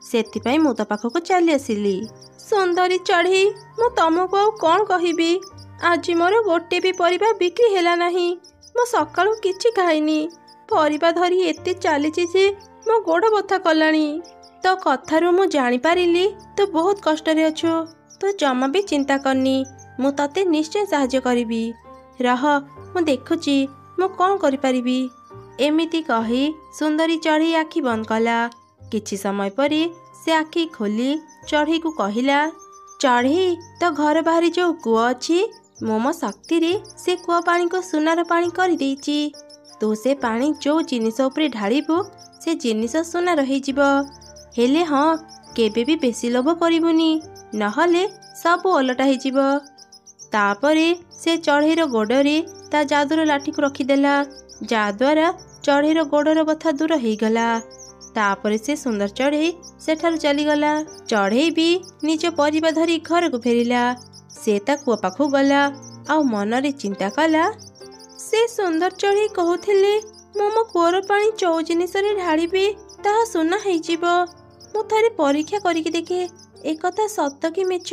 ସେଥିପାଇଁ ମୁଁ ତୋ ପାଖକୁ ଚାଲି ଆସିଲି। ସୁନ୍ଦରୀ ଚଢ଼େଇ, ମୁଁ ତମକୁ ଆଉ କ'ଣ କହିବି? ଆଜି ମୋର ଗୋଟେ ବି ପରିବା ବିକ୍ରି ହେଲା ନାହିଁ। ମୁଁ ସକାଳୁ କିଛି ଖାଇନି। ପରିବା ଧରି ଏତେ ଚାଲିଛି ଯେ ମୋ ଗୋଡ଼ ବଥା କଲାଣି। ତୋ କଥାରୁ ମୁଁ ଜାଣିପାରିଲି ତୁ ବହୁତ କଷ୍ଟରେ ଅଛୁ। ତୁ ଜମା ବି ଚିନ୍ତା କରନି, ମୁଁ ତତେ ନିଶ୍ଚୟ ସାହାଯ୍ୟ କରିବି। ରହ, ମୁଁ ଦେଖୁଛି ମୁଁ କ'ଣ କରିପାରିବି। ଏମିତି କହି ସୁନ୍ଦରୀ ଚଢ଼େଇ ଆଖି ବନ୍ଦ କଲା। କିଛି ସମୟ ପରେ ସେ ଆଖି ଖୋଲି ଚଢ଼େଇକୁ କହିଲା, ଚଢ଼େଇ, ତୋ ଘର ବାହାରେ ଯେଉଁ କୂଅ ଅଛି, ମୁଁ ମୋ ଶକ୍ତିରେ ସେ କୂଅ ପାଣିକୁ ସୁନାର ପାଣି କରିଦେଇଛି। ତୁ ସେ ପାଣି ଯେଉଁ ଜିନିଷ ଉପରେ ଢାଳିବୁ, ସେ ଜିନିଷ ସୁନାର ହେଇଯିବ। ହେଲେ ହଁ, କେବେ ବି ବେଶୀ ଲୋଭ କରିବୁନି, ନହେଲେ ସବୁ ଓଲଟା ହେଇଯିବ। ତାପରେ ସେ ଚଢ଼େଇର ଗୋଡ଼ରେ ତା ଯାଦୁର ଲାଠିକୁ ରଖିଦେଲା, ଯାହାଦ୍ୱାରା ଚଢ଼େଇର ଗୋଡ଼ର ବଥା ଦୂର ହେଇଗଲା। ତାପରେ ସେ ସୁନ୍ଦର ଚଢ଼େଇ ସେଠାରୁ ଚାଲିଗଲା। ଚଢ଼େଇ ବି ନିଜ ପରିବା ଧରି ଘରକୁ ଫେରିଲା। ସେ ତା କୂଅ ପାଖକୁ ଗଲା ଆଉ ମନରେ ଚିନ୍ତା କଲା, ସେ ସୁନ୍ଦର ଚଢ଼େଇ କହୁଥିଲେ ମୁଁ ମୋ କୂଅର ପାଣି ଯେଉଁ ଜିନିଷରେ ଢାଳିବି ତାହା ସୁନା ହେଇଯିବ। ମୁଁ ଥରେ ପରୀକ୍ଷା କରିକି ଦେଖେ ଏକଥା ସତ କି ମିଛ।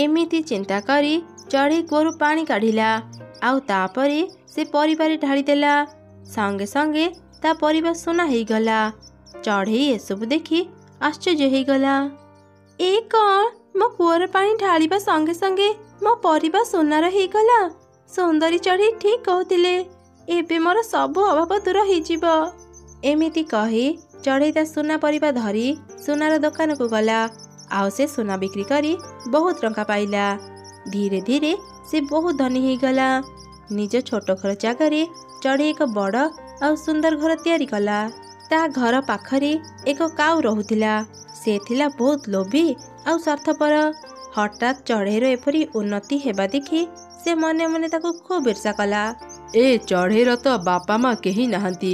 ଏମିତି ଚିନ୍ତା କରି ଚଢ଼େଇ କୂଅରୁ ପାଣି କାଢ଼ିଲା ଆଉ ତାପରେ ସେ ପରିବାରେ ଢାଳିଦେଲା। ସଙ୍ଗେ ସଙ୍ଗେ ତା ପରିବା ସୁନା ହେଇଗଲା। ଚଢ଼େଇ ଏସବୁ ଦେଖି ଆଶ୍ଚର୍ଯ୍ୟ ହେଇଗଲା। ଏ କ'ଣ, ମୋ କୂଅର ପାଣି ଢାଳିବା ସଙ୍ଗେ ସଙ୍ଗେ ମୋ ପରିବା ସୁନାର ହେଇଗଲା। ସୁନ୍ଦରୀ ଚଢ଼େଇ ଠିକ୍ କହୁଥିଲେ, ଏବେ ମୋର ସବୁ ଅଭାବ ଦୂର ହେଇଯିବ। ଏମିତି କହି ଚଢ଼େଇ ତା ସୁନା ପରିବା ଧରି ସୁନାର ଦୋକାନକୁ ଗଲା ଆଉ ସେ ସୁନା ବିକ୍ରି କରି ବହୁତ ଟଙ୍କା ପାଇଲା। ଧୀରେ ଧୀରେ ସେ ବହୁତ ଧନୀ ହେଇଗଲା। ନିଜ ଛୋଟ ଘର ଜାଗାରେ ଚଢ଼େଇ ଏକ ବଡ଼ ଆଉ ସୁନ୍ଦର ଘର ତିଆରି କଲା। ତା ଘର ପାଖରେ ଏକ କାଉ ରହୁଥିଲା। ସେ ଥିଲା ବହୁତ ଲୋଭୀ ଆଉ ସ୍ୱାର୍ଥପର। ହଠାତ୍ ଚଢ଼େଇର ଏପରି ଉନ୍ନତି ହେବା ଦେଖି ସେ ମନେ ମନେ ତାକୁ ଖୁବ୍ ଈର୍ଷା କଲା। ଏ ଚଢ଼େଇର ତ ବାପା ମା କେହି ନାହାନ୍ତି।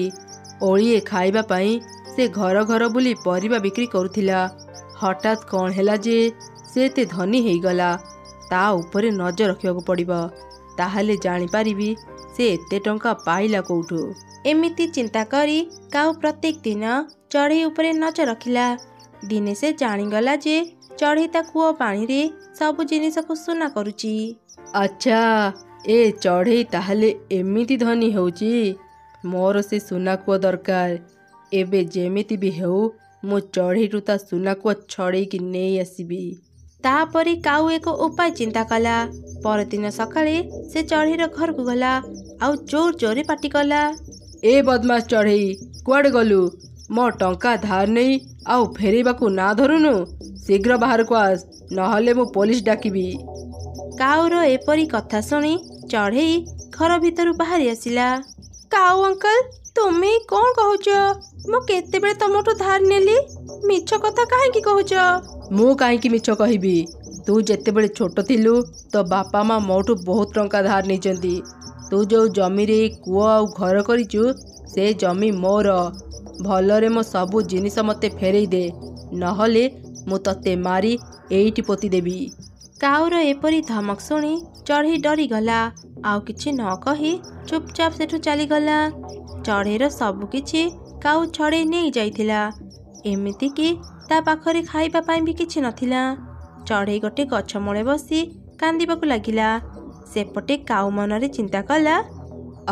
ଓଳିଏ ଖାଇବା ପାଇଁ ସେ ଘର ଘର ବୁଲି ପରିବା ବିକ୍ରି କରୁଥିଲା। ହଠାତ୍ କ'ଣ ହେଲା ଯେ ସେ ଏତେ ଧନୀ ହେଇଗଲା? ତା ଉପରେ ନଜର ରଖିବାକୁ ପଡ଼ିବ, ତାହେଲେ ଜାଣିପାରିବି ସେ ଏତେ ଟଙ୍କା ପାଇଲା କୋଉଠୁ। ଏମିତି ଚିନ୍ତା କରି କାଉ ପ୍ରତ୍ୟେକ ଦିନ ଚଢ଼େଇ ଉପରେ ନଜର ରଖିଲା। ଦିନେ ସେ ଜାଣିଗଲା ଯେ ଚଢ଼େଇ ତା କୂଅ ପାଣିରେ ସବୁ ଜିନିଷକୁ ସୁନା କରୁଛି। ଆଚ୍ଛା, ଏ ଚଢ଼େଇ ତାହେଲେ ଏମିତି ଧନୀ ହେଉଛି। ମୋର ସେ ସୁନା କୂଅ ଦରକାର। ଏବେ ଯେମିତି ବି ହେଉ ମୁଁ ଚଢ଼େଇଠୁ ତା ସୁନା କୂଅ ଛଡ଼େଇକି ନେଇ ଆସିବି। ତାପରେ କାଉ ଏକ ଉପାୟ ଚିନ୍ତା କଲା। ପରଦିନ ସକାଳେ ସେ ଚଢ଼େଇର ଘରକୁ ଗଲା ଆଉ ଜୋର ଜୋରରେ ପାଟି କଲା, ଏ ବଦମାସ ଚଢ଼େଇ, କୁଆଡ଼େ ଗଲୁ? ମୋ ଟଙ୍କା ଧାର ନେଇ ଆଉ ଫେରେଇବାକୁ ନା ଧରୁନୁ। ଶୀଘ୍ର ବାହାରକୁ ଆସ, ନହେଲେ ମୁଁ ପୋଲିସ ଡାକିବି। କାଉର ଏପରି କଥା ଶୁଣି ଚଢ଼େଇ ଘର ଭିତରୁ ବାହାରି ଆସିଲା। କାଉ ଅଙ୍କଲ, ତୁମେ କ'ଣ କହୁଛ? ମୁଁ କେତେବେଳେ ତମଠୁ ଧାର ନେଲି? ମିଛ କଥା କାହିଁକି କହୁଛ? ମୁଁ କାହିଁକି ମିଛ କହିବି? ତୁ ଯେତେବେଳେ ଛୋଟ ଥିଲୁ ତୋ ବାପା ମା ମୋଠୁ ବହୁତ ଟଙ୍କା ଧାର ନେଇଛନ୍ତି। ତୁ ଯେଉଁ ଜମିରେ କୂଅ ଆଉ ଘର କରିଛୁ ସେ ଜମି ମୋର। ଭଲରେ ମୋ ସବୁ ଜିନିଷ ମୋତେ ଫେରେଇ ଦେ, ନହେଲେ ମୁଁ ତତେ ମାରି ଏଇଠି ପୋତିଦେବି। କାଉର ଏପରି ଧମକ ଶୁଣି ଚଢ଼େଇ ଡରିଗଲା ଆଉ କିଛି ନ କହି ଚୁପଚାପ ସେଠୁ ଚାଲିଗଲା। ଚଢ଼େଇର ସବୁ କିଛି କାଉ ଛଡ଼େଇ ନେଇ ଯାଇଥିଲା। ଏମିତିକି ତା ପାଖରେ ଖାଇବା ପାଇଁ ବି କିଛି ନଥିଲା। ଚଢ଼େଇ ଗୋଟେ ଗଛ ମୂଳେ ବସି କାନ୍ଦିବାକୁ ଲାଗିଲା। ସେପଟେ କାଉ ମନରେ ଚିନ୍ତା କଲା,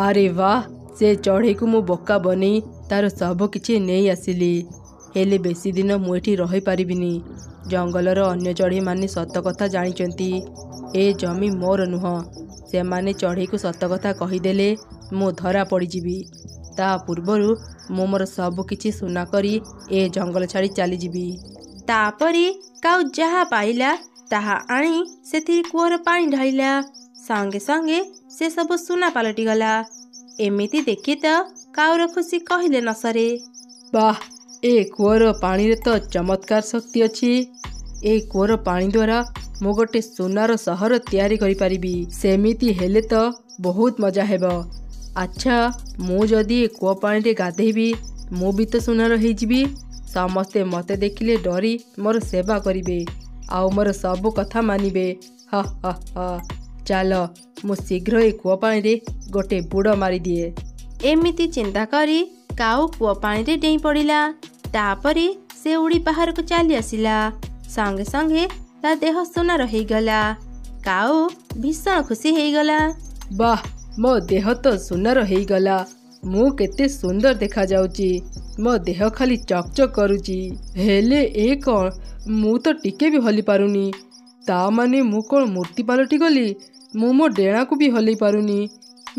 ଆରେ ବାଃ, ସେ ଚଢ଼େଇକୁ ମୁଁ ବୋକା ବନେଇ ତାର ସବୁ କିଛି ନେଇ ଆସିଲି। ହେଲେ ବେଶୀ ଦିନ ମୁଁ ଏଠି ରହିପାରିବିନି। ଜଙ୍ଗଲର ଅନ୍ୟ ଚଢ଼େଇମାନେ ସତ କଥା ଜାଣିଛନ୍ତି। ଏ ଜମି ମୋର ନୁହଁ। ସେମାନେ ଚଢ଼େଇକୁ ସତ କଥା କହିଦେଲେ ମୁଁ ଧରା ପଡ଼ିଯିବି। ତା ପୂର୍ବରୁ ମୁଁ ମୋର ସବୁ କିଛି ସୁନା କରି ଏ ଜଙ୍ଗଲ ଛାଡ଼ି ଚାଲିଯିବି। ତାପରେ କାଉ ଯାହା ପାଇଲା ତାହା ଆଣି ସେଥିରେ କୂଅର ପାଣି ଢାଳିଲା। ସଙ୍ଗେ ସଙ୍ଗେ ସେ ସବୁ ସୁନା ପାଲଟିଗଲା। ଏମିତି ଦେଖି ତ କାଉର ଖୁସି କହିଲେ ନ ସରେ। ବାଃ, ଏ କୂଅର ପାଣିରେ ତ ଚମତ୍କାର ଶକ୍ତି ଅଛି। ଏ କୂଅର ପାଣି ଦ୍ୱାରା ମୁଁ ଗୋଟେ ସୁନାର ସହର ତିଆରି କରିପାରିବି। ସେମିତି ହେଲେ ତ ବହୁତ ମଜା ହେବ। ଆଚ୍ଛା, ମୁଁ ଯଦି ଏ କୂଅ ପାଣିରେ ଗାଧେଇବି ମୁଁ ବି ତ ସୁନାର ହେଇଯିବି। ସମସ୍ତେ ମୋତେ ଦେଖିଲେ ଡରି ମୋର ସେବା କରିବେ ଆଉ ମୋର ସବୁ କଥା ମାନିବେ। ହା ହା ହା। ଚାଲ ମୁଁ ଶୀଘ୍ର ଏ କୂଅ ପାଣିରେ ଗୋଟେ ବୁଡ଼ ମାରିଦିଏ। ଏମିତି ଚିନ୍ତା କରି କାଉ କୂଅ ପାଣିରେ ଡେଇଁ ପଡ଼ିଲା। ତାପରେ ସେ ଉଡ଼ି ବାହାରକୁ ଚାଲି ଆସିଲା। ସଙ୍ଗେ ସଙ୍ଗେ ତା ଦେହ ସୁନାର ହେଇଗଲା। କାଉ ଭୀଷଣ ଖୁସି ହେଇଗଲା। ବାଃ, ମୋ ଦେହ ତ ସୁନାର ହେଇଗଲା। ମୁଁ କେତେ ସୁନ୍ଦର ଦେଖାଯାଉଛି। ମୋ ଦେହ ଖାଲି ଚକଚକ୍ କରୁଛି। ହେଲେ ଏ କ'ଣ, ମୁଁ ତ ଟିକେ ବି ହଲି ପାରୁନି। ତା ମାନେ ମୁଁ କ'ଣ ମୂର୍ତ୍ତି ପାଲଟି ଗଲି? ମୁଁ ମୋ ଡେଣାକୁ ବି ହଲେଇ ପାରୁନି।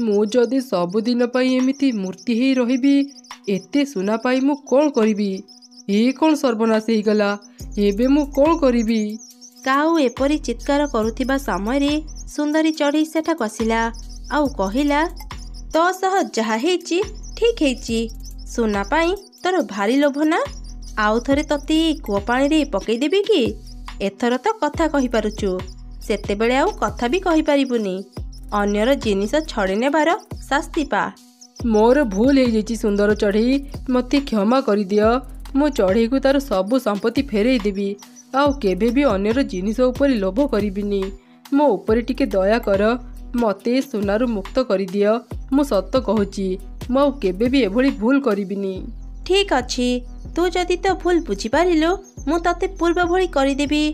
ମୁଁ ଯଦି ସବୁଦିନ ପାଇଁ ଏମିତି ମୂର୍ତ୍ତି ହେଇ ରହିବି, ଏତେ ସୁନା ପାଇ ମୁଁ କ'ଣ କରିବି? ଏ କ'ଣ ସର୍ବନାଶ ହେଇଗଲା। ଏବେ ମୁଁ କ'ଣ କରିବି? କାଉ ଏପରି ଚିତ୍କାର କରୁଥିବା ସମୟରେ ସୁନ୍ଦରୀ ଚଢ଼େଇ ସେଠାକୁ ଆସିଲା ଆଉ କହିଲା, ତୋ ସହ ଯାହା ହେଇଛି ଠିକ୍ ହେଇଛି। ସୁନା ପାଇଁ ତୋର ଭାରି ଲୋଭ ନା? ଆଉ ଥରେ ତତେ କୂଅ ପାଣିରେ ପକେଇଦେବି କି? ଏଥର ତ କଥା କହିପାରୁଛୁ, ସେତେବେଳେ ଆଉ କଥା ବି କହିପାରିବୁନି। ଅନ୍ୟର ଜିନିଷ ଛଡ଼େଇ ନେବାର ଶାସ୍ତି ପା। ମୋର ଭୁଲ ହେଇଯାଇଛି ସୁନ୍ଦର ଚଢ଼େଇ, ମୋତେ କ୍ଷମା କରିଦିଅ। ମୁଁ ଚଢ଼େଇକୁ ତାର ସବୁ ସମ୍ପତ୍ତି ଫେରେଇ ଦେବି ଆଉ କେବେ ବି ଅନ୍ୟର ଜିନିଷ ଉପରେ ଲୋଭ କରିବିନି। ମୋ ଉପରେ ଟିକେ ଦୟା କର, ମୋତେ ସୁନାରୁ ମୁକ୍ତ କରିଦିଅ। ମୁଁ ସତ କହୁଛି, ମୁଁ ଆଉ କେବେ ବି ଏଭଳି ଭୁଲ କରିବିନି। ଠିକ୍ ଅଛି, ତୁ ଯଦି ତ ଭୁଲ ବୁଝିପାରିଲୁ ମୁଁ ତତେ ପୂର୍ବ ଭଳି କରିଦେବି।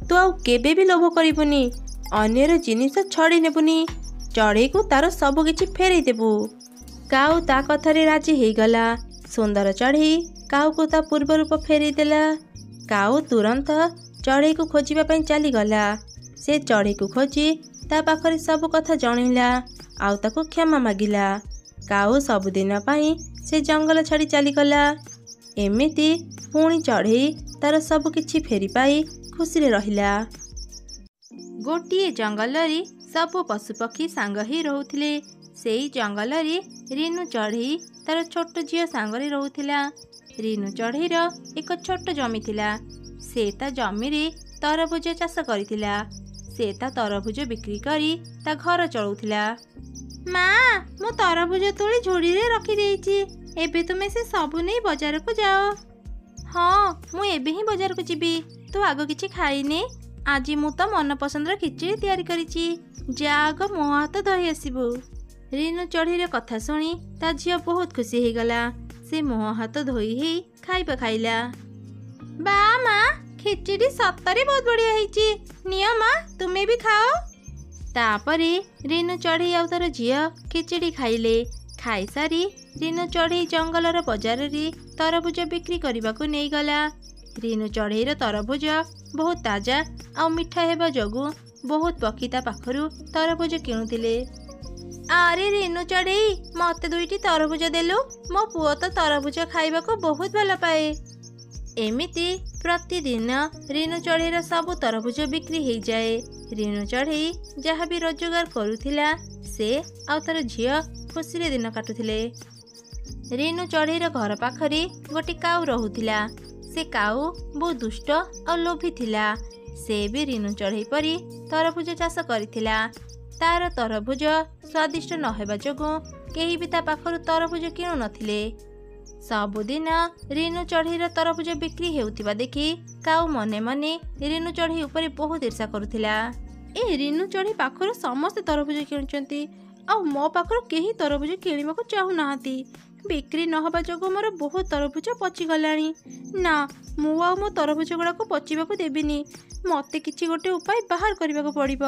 ତୁ ଆଉ କେବେ ବି ଲୋଭ କରିବୁନି, ଅନ୍ୟର ଜିନିଷ ଛଡ଼େଇ ନେବୁନି, ଚଢ଼େଇକୁ ତାର ସବୁ କିଛି ଫେରେଇ ଦେବୁ। କାଉ ତା କଥାରେ ରାଜି ହେଇଗଲା। ସୁନ୍ଦର ଚଢ଼େଇ କାଉକୁ ତା ପୂର୍ବ ରୂପ ଫେରେଇ ଦେଲା। କାଉ ତୁରନ୍ତ ଚଢ଼େଇକୁ ଖୋଜିବା ପାଇଁ ଚାଲିଗଲା। ସେ ଚଢ଼େଇକୁ ଖୋଜି ତା ପାଖରେ ସବୁ କଥା ଜଣେଇଲା ଆଉ ତାକୁ କ୍ଷମା ମାଗିଲା। କାଉ ସବୁଦିନ ପାଇଁ ସେ ଜଙ୍ଗଲ ଛାଡ଼ି ଚାଲିଗଲା। ଏମିତି ପୁଣି ଚଢ଼େଇ ତାର ସବୁ କିଛି ଫେରି ପାଇ ଖୁସିରେ ରହିଲା। ଗୋଟିଏ ଜଙ୍ଗଲରେ ସବୁ ପଶୁପକ୍ଷୀ ସାଙ୍ଗ ହେଇ ରହୁଥିଲେ। ସେଇ ଜଙ୍ଗଲରେ ରିନୁ ଚଢ଼େଇ ତାର ଛୋଟ ଝିଅ ସାଙ୍ଗରେ ରହୁଥିଲା। ରିନୁ ଚଢ଼େଇର ଏକ ଛୋଟ ଜମି ଥିଲା। ସେ ତା ଜମିରେ ତରଭୁଜ ଚାଷ କରିଥିଲା। ସେ ତା ତରଭୁଜ ବିକ୍ରି କରି ତା ଘର ଚଳଉଥିଲା। ମା, ମୁଁ ତରଭୁଜ ତୋଳି ଝୁଡ଼ିରେ ରଖିଦେଇଛି। ଏବେ ତୁମେ ସେ ସବୁ ନେଇ ବଜାରକୁ ଯାଅ। ହଁ, ମୁଁ ଏବେ ହିଁ ବଜାରକୁ ଯିବି। ତୁ ଆଗ କିଛି ଖାଇନେ। ଆଜି ମୁଁ ତ ମନପସନ୍ଦର ଖିଚୁଡ଼ି ତିଆରି କରିଛି। ଯା ଆଗ ମୁହଁ ହାତ ଧୋଇ ଆସିବୁ। ରିନୁ ଚଢ଼େଇର କଥା ଶୁଣି ତା ଝିଅ ବହୁତ ଖୁସି ହେଇଗଲା। ସେ ମୁହଁ ହାତ ଧୋଇ ହେଇ ଖାଇବା ଖାଇଲା। ବା ମା, ଖିଚୁଡ଼ି ସତରେ ବହୁତ ବଢ଼ିଆ ହେଇଛି। ନିଅ ମା, ତୁମେ ବି ଖାଅ। ତାପରେ ରିନୁ ଚଢ଼େଇ ଆଉ ତାର ଝିଅ ଖିଚୁଡ଼ି ଖାଇଲେ। ଖାଇସାରି ରିନୁ ଚଢ଼େଇ ଜଙ୍ଗଲର ବଜାରରେ ତରଭୁଜ ବିକ୍ରି କରିବାକୁ ନେଇଗଲା। ରିନୁ ଚଢ଼େଇର ତରଭୁଜ ବହୁତ ତାଜା ଆଉ ମିଠା ହେବା ଯୋଗୁଁ ବହୁତ ପକ୍ଷୀ ତା ପାଖରୁ ତରଭୁଜ କିଣୁଥିଲେ। ଆରେ ରିନୁ ଚଢ଼େଇ, ମୋତେ 2ଟି ତରଭୁଜ ଦେଲୁ। ମୋ ପୁଅ ତ ତରଭୁଜ ଖାଇବାକୁ ବହୁତ ଭଲ ପାଏ। ଏମିତି ପ୍ରତିଦିନ ରିନୁ ଚଢ଼େଇର ସବୁ ତରଭୁଜ ବିକ୍ରି ହେଇଯାଏ। ରିନୁ ଚଢ଼େଇ ଯାହା ବି ରୋଜଗାର କରୁଥିଲା ସେ ଆଉ ତାର ଝିଅ ଖୁସିରେ ଦିନ କାଟୁଥିଲେ। ରିନୁ ଚଢ଼େଇର ଘର ପାଖରେ ଗୋଟେ କାଉ ରହୁଥିଲା। ସେ କାଉ ବହୁତ ଦୁଷ୍ଟ ଆଉ ଲୋଭୀ ଥିଲା। ସେ ବି ରିନୁ ଚଢ଼େଇ ପରି ତରଭୁଜ ଚାଷ କରିଥିଲା। ତାର ତରଭୁଜ ସ୍ୱାଦିଷ୍ଟ ନ ହେବା ଯୋଗୁଁ କେହି ବି ତା ପାଖରୁ ତରଭୁଜ କିଣୁ ନଥିଲେ। ସବୁଦିନ ରିନୁ ଚଢ଼େଇର ତରଭୁଜ ବିକ୍ରି ହେଉଥିବା ଦେଖି କାଉ ମନେ ମନେ ରିନୁ ଚଢ଼େଇ ଉପରେ ବହୁତ ଈର୍ଷା କରୁଥିଲା। ଏ ରିନୁ ଚଢ଼େଇ ପାଖରୁ ସମସ୍ତେ ତରଭୁଜ କିଣୁଛନ୍ତି ଆଉ ମୋ ପାଖରୁ କେହି ତରଭୁଜ କିଣିବାକୁ ଚାହୁଁନାହାନ୍ତି। ବିକ୍ରି ନହେବା ଯୋଗୁଁ ମୋର ବହୁତ ତରଭୁଜ ପଚିଗଲାଣି। ନା, ମୁଁ ଆଉ ମୋ ତରଭୁଜ ଗୁଡ଼ାକୁ ପଚିବାକୁ ଦେବିନି। ମୋତେ କିଛି ଗୋଟେ ଉପାୟ ବାହାର କରିବାକୁ ପଡ଼ିବ,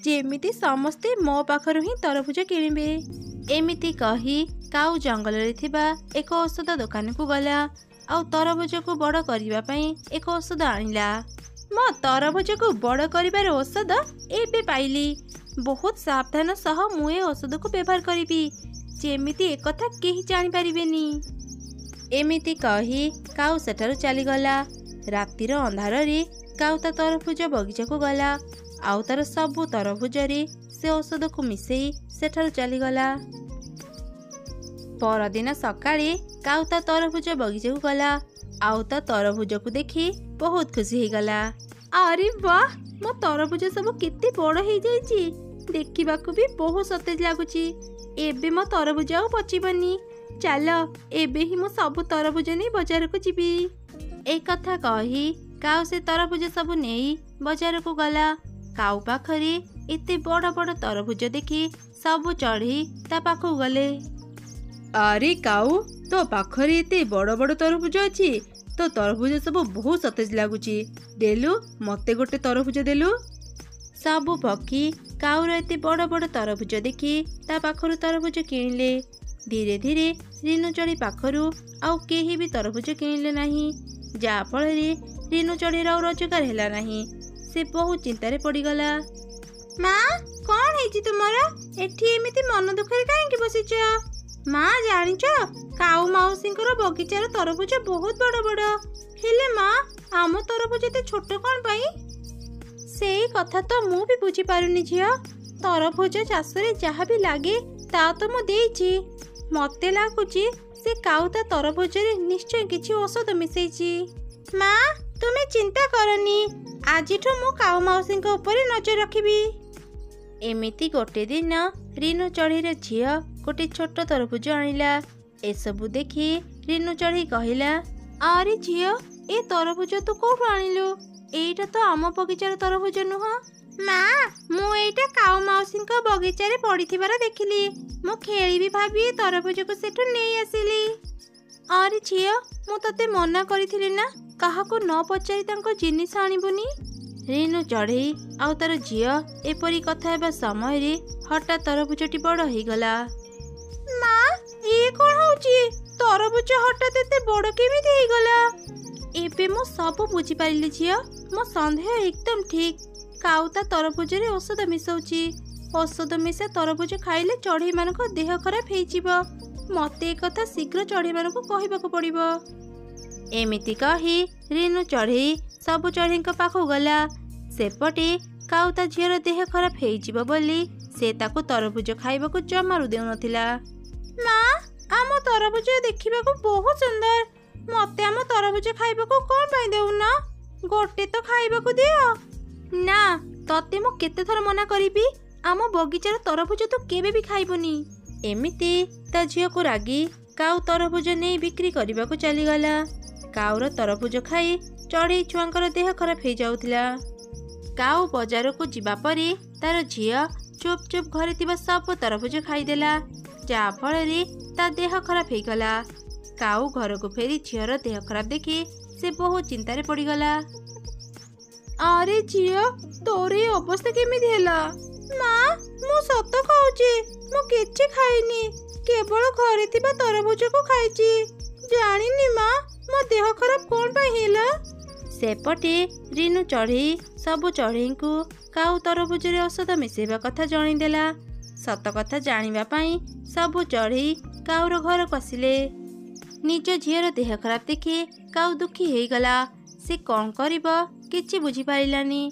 ଯେମିତି ସମସ୍ତେ ମୋ ପାଖରୁ ହିଁ ତରଭୁଜ କିଣିବେ। ଏମିତି କହି କାଉ ଜଙ୍ଗଲରେ ଥିବା ଏକ ଔଷଧ ଦୋକାନକୁ ଗଲା ଆଉ ତରଭୁଜକୁ ବଡ଼ କରିବା ପାଇଁ ଏକ ଔଷଧ ଆଣିଲା। ମୋ ତରଭୁଜକୁ ବଡ଼ କରିବାର ଔଷଧ ଏବେ ପାଇଲି। ବହୁତ ସାବଧାନ ସହ ମୁଁ ଏ ଔଷଧକୁ ବ୍ୟବହାର କରିବି। ଯେମିତି ଏକଥା କେହି ଜାଣିପାରିବେନି। ଏମିତି କହି କାଉ ସେଠାରୁ ଚାଲିଗଲା। ରାତିର ଅନ୍ଧାରରେ କାଉ ତା ତରଭୁଜ ବଗିଚାକୁ ଗଲା। ଆଉ ତାର ସବୁ ତରଭୁଜରେ ସେ ଔଷଧକୁ ମିଶେଇ ସେଠାରୁ ଚାଲିଗଲା। ପରଦିନ ସକାଳେ କାଉ ତା ତରଭୁଜ ବଗିଚାକୁ ଗଲା। ଆଉ ତା ତରଭୁଜକୁ ଦେଖି ବହୁତ ଖୁସି ହେଇଗଲା। ଆରେ ବାଃ, ମୋ ତରଭୁଜ ସବୁ କେତେ ବଡ଼ ହେଇଯାଇଛି। ଦେଖିବାକୁ ବି ବହୁତ ସତେଜ ଲାଗୁଛି। ଏବେ ମୋ ତରଭୁଜ ଆଉ ପଚିବନି। ଚାଲ ଏବେ ହିଁ ମୁଁ ସବୁ ତରଭୁଜ ନେଇ ବଜାରକୁ ଯିବି। এই କଥା କହି କାଉ ସେ ତରଭୁଜ ସବୁ ନେଇ ବଜାରକୁ ଗଲା। କାଉ ପାଖରେ ଏତେ ବଡ଼ ବଡ଼ ତରଭୁଜ ଦେଖି ସବୁ ଚଢ଼େଇ ତା ପାଖକୁ ଗଲେ। ଆରେ କାଉ, ତୋ ପାଖରେ ଏତେ ବଡ଼ ବଡ଼ ତରଭୁଜ ଅଛି। ତୋ ତରଭୁଜ ସବୁ ବହୁତ ସତେଜ ଲାଗୁଛି। ଦେଲୁ, ମତେ ଗୋଟେ ତରଭୁଜ ଦେଲୁ। ସବୁ ପକ୍ଷୀ କାଉର ଏତେ ବଡ଼ ବଡ଼ ତରଭୁଜ ଦେଖି ତା ପାଖରୁ ତରଭୁଜ କିଣିଲେ। ଧୀରେ ଧୀରେ ରିନୁ ଚଢ଼େଇ ପାଖରୁ ଆଉ କେହି ବି ତରଭୁଜ କିଣିଲେ ନାହିଁ। ଯାହାଫଳରେ ରିନୁ ଚଢ଼େଇର ଆଉ ରୋଜଗାର ହେଲା ନାହିଁ। ସେ ବହୁତ ଚିନ୍ତାରେ ପଡ଼ିଗଲା। ମା, କ'ଣ ହେଇଛି ତୁମର? ଏଠି ଏମିତି ମନ ଦୁଃଖରେ କାହିଁକି ବସିଛ? ମା, ଜାଣିଛ କାଉ ମାଉସୀଙ୍କର ବଗିଚାର ତରଭୁଜ ବହୁତ ବଡ଼ ବଡ଼। ହେଲେ ମା, ଆମ ତରଭୁଜ ଏତେ ଛୋଟ କ'ଣ ପାଇଁ? ସେଇ କଥା ତ ମୁଁ ବି ବୁଝିପାରୁନି ଝିଅ। ତରଭୁଜ ଚାଷରେ ଯାହା ବି ଲାଗେ ତା ତ ମୁଁ ଦେଇଛି। ମତେ ଲାଗୁଛି ସେ କାଉ ତା ତରଭୁଜରେ ନିଶ୍ଚୟ କିଛି ଔଷଧ ମିଶେଇଛି। ମା, ତୁମେ ଚିନ୍ତା କରନି। ଆଜିଠୁ ମୁଁ କାଉ ମାଉସୀଙ୍କ ଉପରେ ନଜର ରଖିବି। ଏମିତି ଗୋଟେ ଦିନ ରିନୁ ଚଢ଼େଇର ଝିଅ ଗୋଟେ ଛୋଟ ତରଭୁଜ ଆଣିଲା। ଏସବୁ ଦେଖି ରିନୁ ଚଢ଼େଇ କହିଲା, ଆରେ ଝିଅ, ଏ ତରଭୁଜ ତୁ କୋଉଠୁ ଆଣିଲୁ? ଏଇଟା ତ ଆମ ବଗିଚାର ତରଭୁଜ ନୁହଁ। ମା, ମୁଁ ଏଇଟା କାଉ ମାଉସୀଙ୍କ ବଗିଚାରେ ପଡ଼ିଥିବାର ଦେଖିଲି। ମୁଁ ଖେଳିବି ଭାବି ଏ ତରଭୁଜକୁ ସେଠୁ ନେଇ ଆସିଲି। ଆରେ ଝିଅ, ମୁଁ ତତେ ମନା କରିଥିଲି ନା କାହାକୁ ନ ପଚାରି ତାଙ୍କ ଜିନିଷ ଆଣିବୁନି। ରିନୁ ଚଢ଼େଇ ଆଉ ତାର ଝିଅ ଏପରି କଥା ହେବା ସମୟରେ ହଠାତ୍ ତରଭୁଜଟି ବଡ଼ ହେଇଗଲା। ମା, ଇଏ କ'ଣ ହଉଛି? ତରଭୁଜ ହଠାତ୍ ଏତେ ବଡ଼ କେମିତି ହେଇଗଲା? ଏବେ ମୁଁ ସବୁ ବୁଝିପାରିଲି ଝିଅ। ମୋ ସନ୍ଦେହ ଏକଦମ ଠିକ୍। କାଉ ତା ତରଭୁଜରେ ଔଷଧ ମିଶାଉଛି। ଔଷଧ ମିଶା ତରଭୁଜ ଖାଇଲେ ଚଢ଼େଇମାନଙ୍କ ଦେହ ଖରାପ ହେଇଯିବ। ମତେ ଏ କଥା ଶୀଘ୍ର ଚଢ଼େଇମାନଙ୍କୁ କହିବାକୁ ପଡ଼ିବ। ଏମିତି କହି ରିନୁ ଚଢ଼େଇ ସବୁ ଚଢ଼େଇଙ୍କ ପାଖକୁ ଗଲା। ସେପଟେ କାଉ ତା ଝିଅର ଦେହ ଖରାପ ହେଇଯିବ ବୋଲି ସେ ତାକୁ ତରଭୁଜ ଖାଇବାକୁ ଜମାରୁ ଦେଉନଥିଲା। ମା, ଆମ ତରଭୁଜ ଦେଖିବାକୁ ବହୁତ ସୁନ୍ଦର। ମତେ ଆମ ତରଭୁଜ ଖାଇବାକୁ କ'ଣ ପାଇଁ ଦେଉନ? ଗୋଟେ ତ ଖାଇବାକୁ ଦିଅ। ନା, ତତେ ମୁଁ କେତେ ଥର ମନା କରିବି? ଆମ ବଗିଚାର ତରଭୁଜ ତୁ କେବେ ବି ଖାଇବୁନି। ଏମିତି ତା ଝିଅକୁ ରାଗି କାଉ ତରଭୁଜ ନେଇ ବିକ୍ରି କରିବାକୁ ଚାଲିଗଲା। କାଉର ତରଭୁଜ ଖାଇ ଚଢ଼େଇ ଛୁଆଙ୍କର ଦେହ ଖରାପ ହେଇଯାଉଥିଲା। କାଉ ବଜାରକୁ ଯିବା ପରେ ତାର ଝିଅ ଚୁପ୍ ଚୁପ୍ ଘରେ ଥିବା ସବୁ ତରଭୁଜ ଖାଇଦେଲା। ଯାହାଫଳରେ ତା ଦେହ ଖରାପ ହେଇଗଲା। କାଉ ଘରକୁ ଫେରି ଝିଅର ଦେହ ଖରାପ ଦେଖି ସେ ବହୁତ ଚିନ୍ତାରେ ପଡ଼ିଗଲା। ଆରେ ଝିଅ, ତୋର ଏ ଅବସ୍ଥା କେମିତି ହେଲା? ମା, ମୁଁ ସତ କହୁଛି, ମୁଁ କିଛି ଖାଇନି। କେବଳ ଘରେ ଥିବା ତରଭୁଜକୁ ଖାଇଛି। ଜାଣିନି ମା, ମୋ ଦେହ ଖରାପ କ'ଣ ପାଇଁ ହେଲା। ସେପଟେ ରିନୁ ଚଢ଼େଇ ସବୁ ଚଢ଼େଇଙ୍କୁ କାଉ ତରଭୁଜରେ ଔଷଧ ମିଶାଇବା କଥା ଜଣାଇଦେଲା। ସତ କଥା ଜାଣିବା ପାଇଁ ସବୁ ଚଢ଼େଇ କାଉର ଘରକୁ ଆସିଲେ। ନିଜ ଝିଅର ଦେହ ଖରାପ ଦେଖି କାଉ ଦୁଃଖୀ ହେଇଗଲା। ସେ କ'ଣ କରିବ କିଛି ବୁଝିପାରିଲାନି।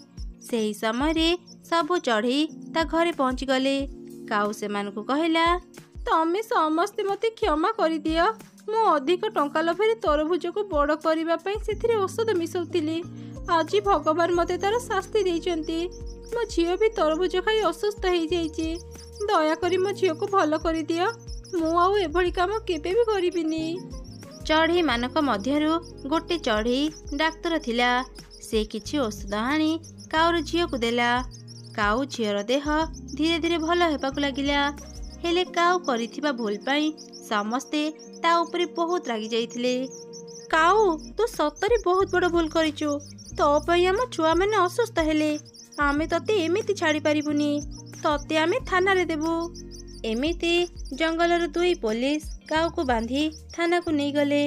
ସେହି ସମୟରେ ସବୁ ଚଢ଼େଇ ତା ଘରେ ପହଞ୍ଚିଗଲେ। କାଉ ସେମାନଙ୍କୁ କହିଲା, ତମେ ସମସ୍ତେ ମୋତେ କ୍ଷମା କରିଦିଅ। ମୁଁ ଅଧିକ ଟଙ୍କା ଲୋଭରେ ତରଭୁଜକୁ ବଡ଼ କରିବା ପାଇଁ ସେଥିରେ ଔଷଧ ମିଶାଉଥିଲି। ଆଜି ଭଗବାନ ମୋତେ ତାର ଶାସ୍ତି ଦେଇଛନ୍ତି। ମୋ ଝିଅ ବି ତରଭୁଜ ଖାଇ ଅସୁସ୍ଥ ହେଇଯାଇଛି। ଦୟାକରି ମୋ ଝିଅକୁ ଭଲ କରିଦିଅ। ମୁଁ ଆଉ ଏଭଳି କାମ କେବେ ବି କରିବିନି। ଚଢ଼େଇମାନଙ୍କ ମଧ୍ୟରୁ ଗୋଟେ ଚଢ଼େଇ ଡାକ୍ତର ଥିଲା। ସେ କିଛି ଔଷଧ ଆଣି କାଉର ଝିଅକୁ ଦେଲା। କାଉ ଝିଅର ଦେହ ଧୀରେ ଧୀରେ ଭଲ ହେବାକୁ ଲାଗିଲା। ହେଲେ କାଉ କରିଥିବା ଭୁଲ ପାଇଁ ସମସ୍ତେ ତା ଉପରେ ବହୁତ ରାଗି ଯାଇଥିଲେ। କାଉ, ତୁ ସତରେ ବହୁତ ବଡ଼ ଭୁଲ କରିଛୁ। ତୋ ପାଇଁ ଆମ ଛୁଆମାନେ ଅସୁସ୍ଥ ହେଲେ। ଆମେ ତତେ ଏମିତି ଛାଡ଼ି ପାରିବୁନି। ତତେ ଆମେ ଥାନାରେ ଦେବୁ। ଏମିତି ଜଙ୍ଗଲର ଦୁଇ ପୋଲିସ କାଉକୁ ବାନ୍ଧି ଥାନାକୁ ନେଇଗଲେ।